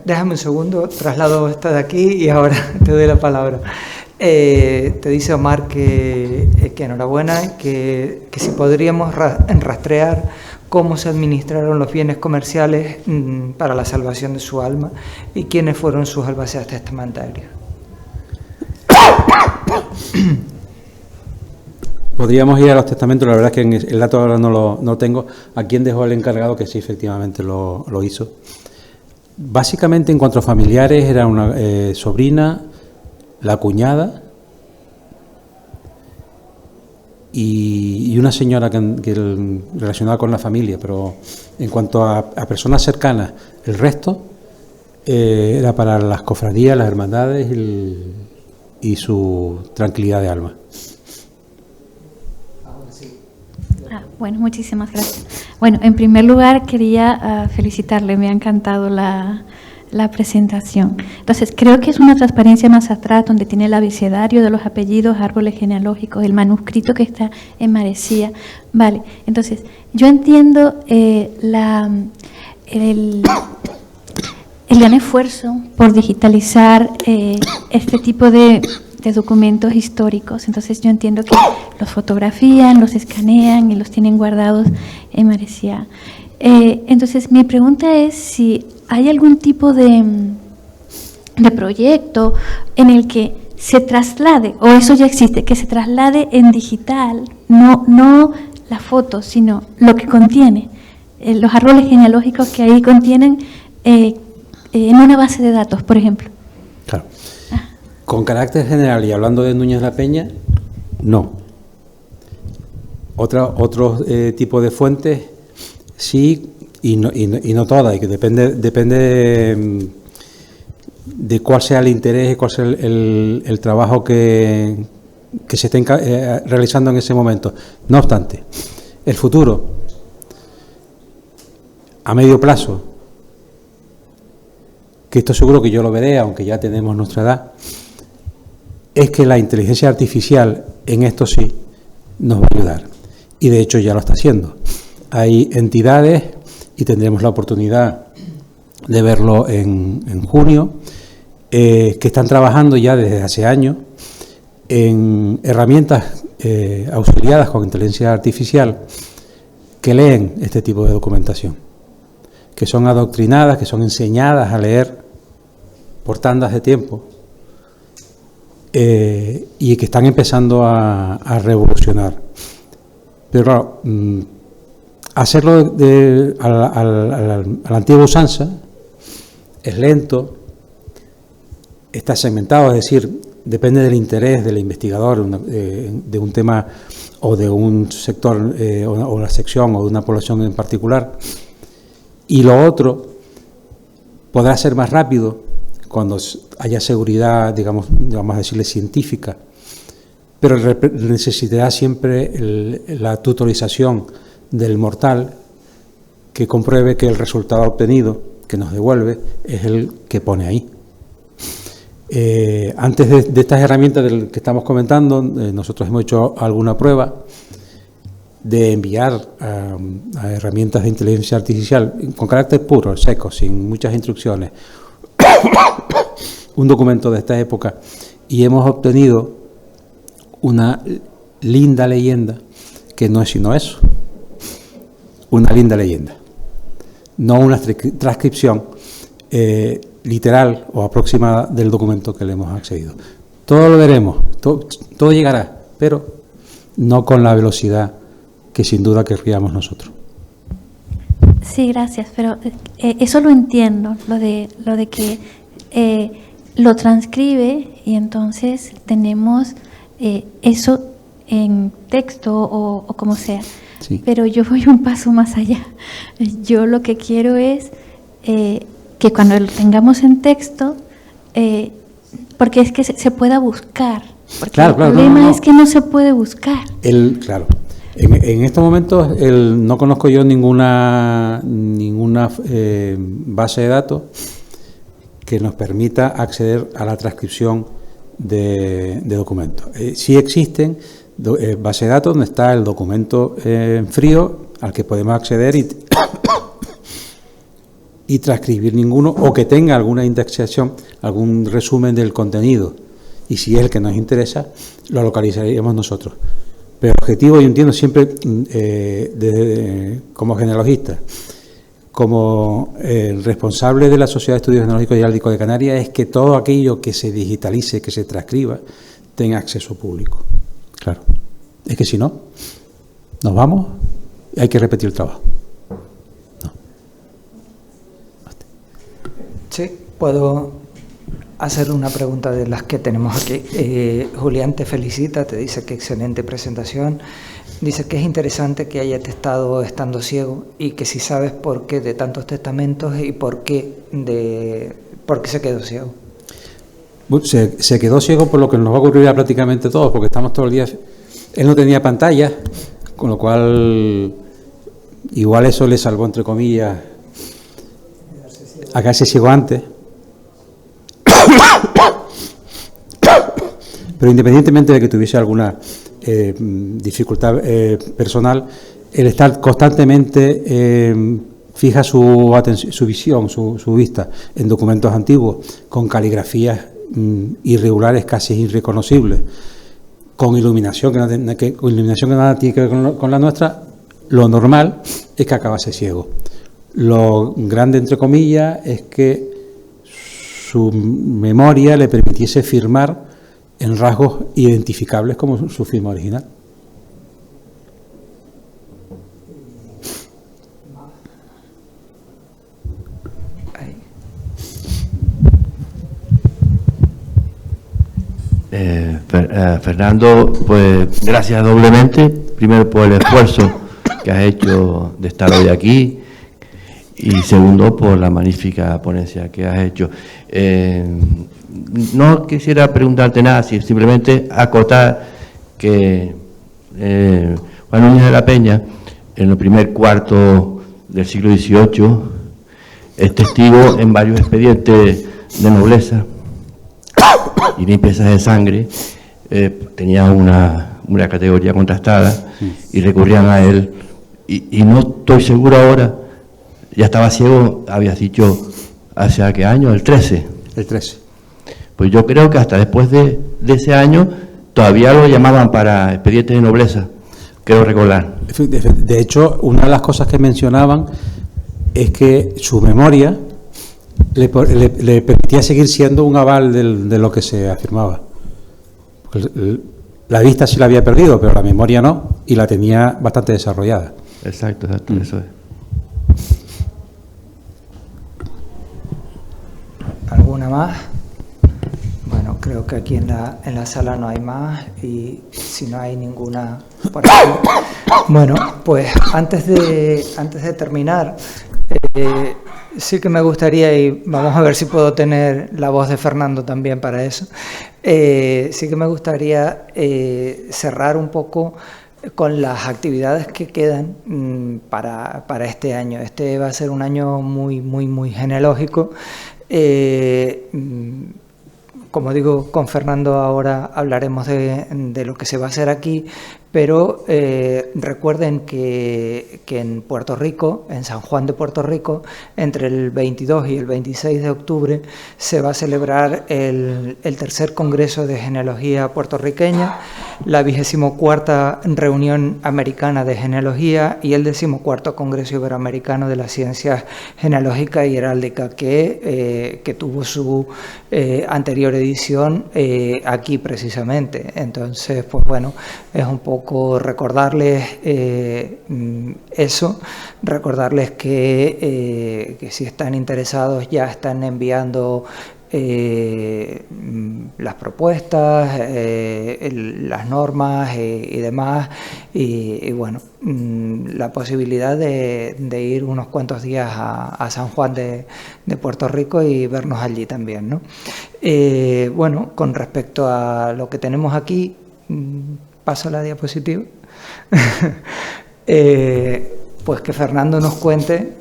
déjame un segundo, traslado esta de aquí y ahora te doy la palabra. Te dice Omar que enhorabuena, que si podríamos rastrear cómo se administraron los bienes comerciales para la salvación de su alma y quiénes fueron sus albaceas testamentarios. Podríamos ir a los testamentos, la verdad es que en el dato ahora no lo tengo. ¿A quién dejó el encargado? Que sí, efectivamente lo hizo. Básicamente, en cuanto a familiares, era una sobrina, la cuñada y una señora que relacionada con la familia, pero en cuanto a personas cercanas, el resto era para las cofradías, las hermandades y su tranquilidad de alma. Bueno, muchísimas gracias. Bueno, en primer lugar quería felicitarle, me ha encantado la presentación. Entonces, creo que es una transparencia más atrás, donde tiene el abecedario de los apellidos, árboles genealógicos, el manuscrito que está en Marecía. Vale, entonces, yo entiendo el gran esfuerzo por digitalizar este tipo de documentos históricos. Entonces, yo entiendo que los fotografían, los escanean y los tienen guardados en Marecía. Entonces, mi pregunta es si hay algún tipo de proyecto en el que se traslade, o eso ya existe, que se traslade en digital, no la foto, sino lo que contiene, los árboles genealógicos que ahí contienen en una base de datos, por ejemplo. Claro. Con carácter general y hablando de Núñez de la Peña, no. Otro tipo de fuentes, sí, y no todas, y que depende de cuál sea el interés y cuál sea el trabajo que se esté realizando en ese momento. No obstante, el futuro, a medio plazo, que esto seguro que yo lo veré, aunque ya tenemos nuestra edad, es que la inteligencia artificial en esto sí nos va a ayudar. Y de hecho ya lo está haciendo. Hay entidades, y tendremos la oportunidad de verlo en junio, que están trabajando ya desde hace años en herramientas auxiliadas con inteligencia artificial que leen este tipo de documentación, que son adoctrinadas, que son enseñadas a leer por tandas de tiempo y que están empezando a revolucionar. Pero claro, hacerlo a la antigua usanza es lento, está segmentado, es decir, depende del interés del investigador de un tema o de un sector o una sección o de una población en particular. Y lo otro podrá ser más rápido cuando haya seguridad, digamos, vamos a decirle científica, pero necesitará siempre la tutorización del mortal que compruebe que el resultado obtenido, que nos devuelve, es el que pone ahí. Antes de estas herramientas del que estamos comentando, nosotros hemos hecho alguna prueba de enviar a herramientas de inteligencia artificial con carácter puro, seco, sin muchas instrucciones, un documento de esta época, y hemos obtenido una linda leyenda que no es sino eso, una linda leyenda, no una transcripción literal o aproximada del documento que le hemos accedido. Todo lo veremos, todo llegará, pero no con la velocidad que sin duda querríamos nosotros. Sí, gracias, pero eso lo entiendo, lo de que lo transcribe y entonces tenemos eso en texto o como sea. Sí. Pero yo voy un paso más allá. Yo lo que quiero es que cuando lo tengamos en texto, porque es que se pueda buscar. Porque claro, el problema es que no se puede buscar. Claro. En estos momentos no conozco yo ninguna base de datos que nos permita acceder a la transcripción de documentos. Sí existen bases de datos donde está el documento en frío al que podemos acceder y transcribir ninguno, o que tenga alguna indexación, algún resumen del contenido, y si es el que nos interesa, lo localizaríamos nosotros. Pero el objetivo, yo entiendo siempre, como genealogista, como el responsable de la Sociedad de Estudios Genealógicos y Heráldicos de Canarias, es que todo aquello que se digitalice, que se transcriba, tenga acceso público. Claro. Es que si no, nos vamos y hay que repetir el trabajo. No. Sí, puedo hacer una pregunta de las que tenemos aquí. Julián te felicita, te dice que excelente presentación. Dice que es interesante que haya testado estando ciego y que si sabes por qué de tantos testamentos y por qué se quedó ciego. Se quedó ciego por lo que nos va a ocurrir a prácticamente todos, porque estamos todo el día... Él no tenía pantalla, con lo cual igual eso le salvó, entre comillas, a quedarse ciego antes. Pero independientemente de que tuviese alguna dificultad personal, el estar constantemente fija su visión, su vista en documentos antiguos, con caligrafías irregulares, casi irreconocibles, con iluminación que nada tiene que ver con la nuestra, lo normal es que acabase ciego. Lo grande, entre comillas, es que su memoria le permitiese firmar en rasgos identificables como su firma original. Fernando, pues gracias doblemente, primero por el esfuerzo que has hecho de estar hoy aquí y segundo por la magnífica ponencia que has hecho. No quisiera preguntarte nada, simplemente acotar que Juan Núñez de la Peña, en el primer cuarto del siglo XVIII, es testigo en varios expedientes de nobleza y limpiezas de sangre, tenía una categoría contrastada y recurrían a él, y no estoy seguro ahora, ya estaba ciego, habías dicho, ¿hace qué año? El 13. El 13. Pues yo creo que hasta después de ese año todavía lo llamaban para expedientes de nobleza, creo recordar. De hecho, una de las cosas que mencionaban es que su memoria le permitía seguir siendo un aval de lo que se afirmaba. La vista sí la había perdido, pero la memoria no, y la tenía bastante desarrollada. Exacto, eso es. ¿Alguna más? Bueno, creo que aquí en la sala no hay más, y si no hay ninguna por aquí. Bueno, pues antes de terminar, sí que me gustaría, y vamos a ver si puedo tener la voz de Fernando también para eso, sí que me gustaría cerrar un poco con las actividades que quedan para este año. Este va a ser un año muy, muy, muy genealógico. Como digo, con Fernando ahora hablaremos de lo que se va a hacer aquí, pero recuerden que en Puerto Rico, en San Juan de Puerto Rico, entre el 22 y el 26 de octubre se va a celebrar el tercer Congreso de Genealogía Puertorriqueña, la 24ª Reunión Americana de Genealogía y el 14º Congreso Iberoamericano de las Ciencias Genealógicas y Heráldicas, que tuvo su anterior edición aquí precisamente. Entonces, pues bueno, es un poco recordarles eso, recordarles que si están interesados ya están enviando las propuestas, las normas y demás, y bueno, la posibilidad de ir unos cuantos días a San Juan de Puerto Rico y vernos allí también, ¿no? Bueno, con respecto a lo que tenemos aquí, paso la diapositiva. Pues que Fernando nos cuente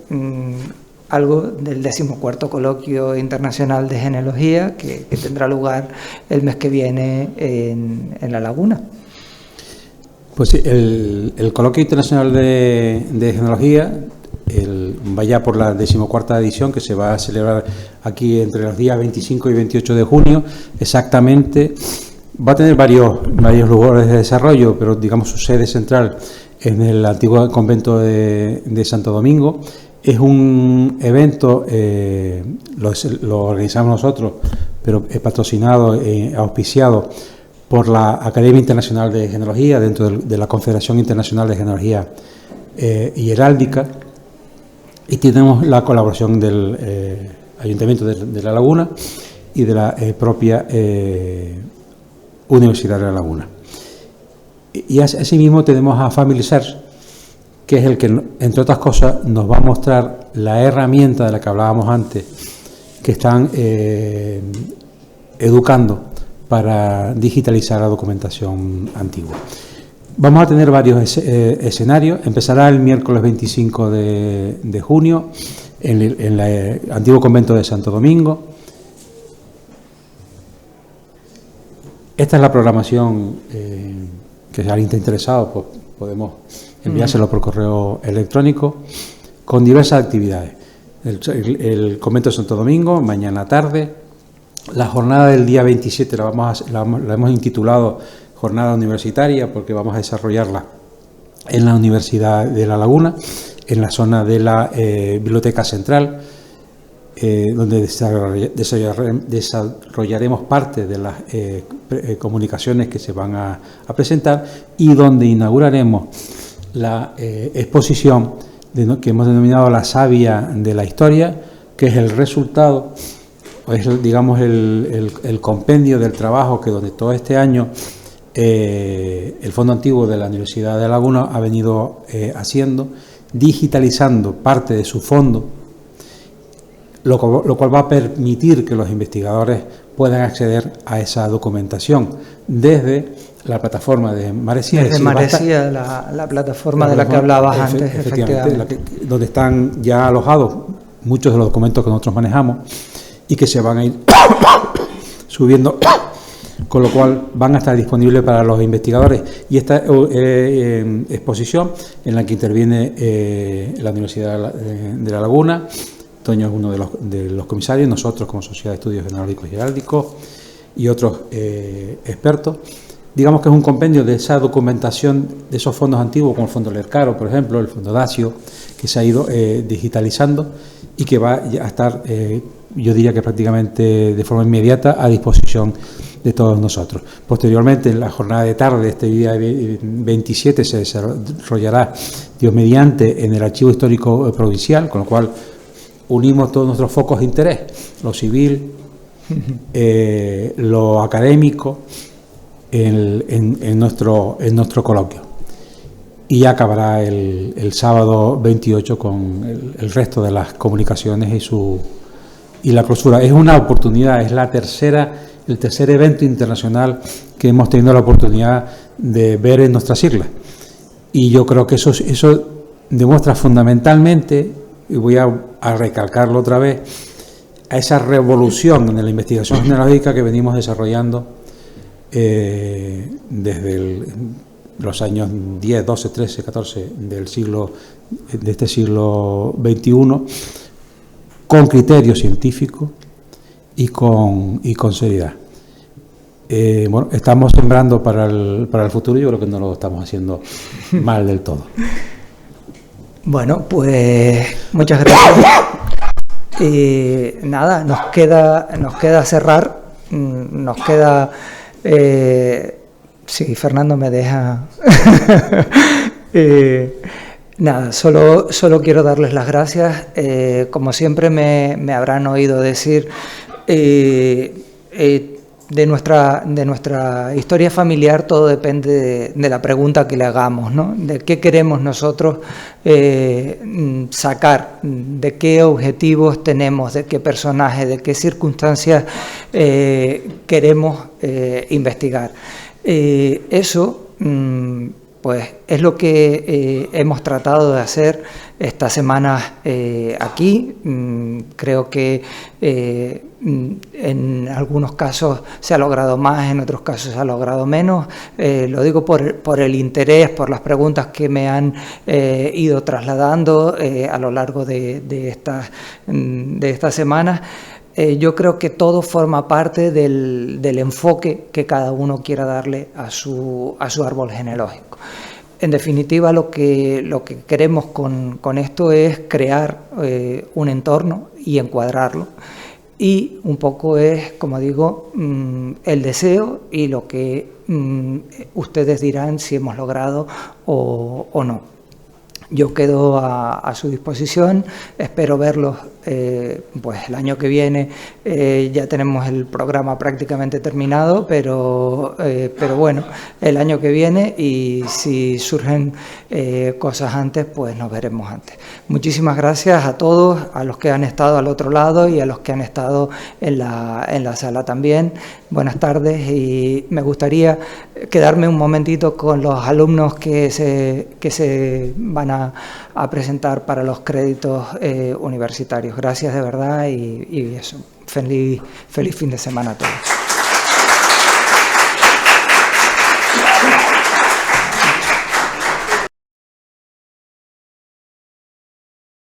algo del 14º Coloquio Internacional de Genealogía que tendrá lugar el mes que viene en La Laguna. Pues sí, el Coloquio Internacional de Genealogía vaya por la 14ª edición, que se va a celebrar aquí entre los días 25 y 28 de junio, exactamente. Va a tener varios lugares de desarrollo, pero digamos su sede central en el antiguo convento de Santo Domingo. Es un evento, lo organizamos nosotros, pero patrocinado, auspiciado por la Academia Internacional de Genealogía, dentro de la Confederación Internacional de Genealogía y Heráldica, y tenemos la colaboración del Ayuntamiento de La Laguna y de la propia Universidad de La Laguna. Y asimismo tenemos a Family Search, que es el que, entre otras cosas, nos va a mostrar la herramienta de la que hablábamos antes, que están educando para digitalizar la documentación antigua. Vamos a tener varios escenarios. Empezará el miércoles 25 de junio en el antiguo convento de Santo Domingo. Esta es la programación que si alguien está interesado, pues podemos enviárselo por correo electrónico, con diversas actividades. El convento de Santo Domingo, mañana tarde. La jornada del día 27 la hemos intitulado Jornada Universitaria, porque vamos a desarrollarla en la Universidad de La Laguna, en la zona de la Biblioteca Central, donde desarrollaremos parte de las comunicaciones que se van a presentar, y donde inauguraremos la exposición que hemos denominado La Savia de la Historia, que es el resultado, es, digamos, el compendio del trabajo que durante todo este año el Fondo Antiguo de la Universidad de La Laguna ha venido haciendo, digitalizando parte de su fondo, lo cual va a permitir que los investigadores puedan acceder a esa documentación desde la plataforma de Marecía. Desde Marecía, la plataforma de la que hablabas antes, efectivamente. Donde están ya alojados muchos de los documentos que nosotros manejamos y que se van a ir subiendo, con lo cual van a estar disponibles para los investigadores. Y esta exposición, en la que interviene la Universidad de La Laguna, Toño es uno de los comisarios, nosotros como Sociedad de Estudios Genealógicos y Heráldicos, y otros expertos. Digamos que es un compendio de esa documentación de esos fondos antiguos, como el Fondo Lercaro, por ejemplo, el Fondo Dacio, que se ha ido digitalizando y que va a estar, yo diría que prácticamente de forma inmediata, a disposición de todos nosotros. Posteriormente, en la jornada de tarde, este día 27, se desarrollará, Dios mediante, en el Archivo Histórico Provincial, con lo cual unimos todos nuestros focos de interés, lo civil, lo académico, en nuestro coloquio. Y ya acabará el sábado 28 con el resto de las comunicaciones y la clausura. Es una oportunidad, es el tercer evento internacional que hemos tenido la oportunidad de ver en nuestras islas. Y yo creo que eso demuestra fundamentalmente, y voy a recalcarlo otra vez, a esa revolución en la investigación genealógica que venimos desarrollando desde los años 10, 12, 13, 14 de este siglo XXI, con criterio científico y con seriedad. Bueno, estamos sembrando para el futuro. Yo creo que no lo estamos haciendo mal del todo. Bueno, pues muchas gracias. Nada, nos queda cerrar. Nos queda... sí, Fernando me deja. Nada, solo quiero darles las gracias. Como siempre me habrán oído decir, de nuestra historia familiar todo depende de la pregunta que le hagamos, ¿no? De qué queremos nosotros sacar, de qué objetivos tenemos, de qué personajes, de qué circunstancias queremos investigar. Eso pues es lo que hemos tratado de hacer estas semanas aquí. Creo que en algunos casos se ha logrado más, en otros casos se ha logrado menos. Lo digo por el interés, por las preguntas que me han ido trasladando a lo largo de estas semanas. Yo creo que todo forma parte del enfoque que cada uno quiera darle a su árbol genealógico. En definitiva, lo que queremos con esto es crear un entorno y encuadrarlo. Y un poco es, como digo, el deseo y lo que ustedes dirán si hemos logrado o no. Yo quedo a su disposición, espero verlos pues el año que viene. Ya tenemos el programa prácticamente terminado, pero bueno, el año que viene, y si surgen cosas antes, pues nos veremos antes. Muchísimas gracias a todos, a los que han estado al otro lado y a los que han estado en la sala también. Buenas tardes, y me gustaría quedarme un momentito con los alumnos que se van a presentar para los créditos universitarios. Gracias de verdad y eso. Feliz fin de semana a todos.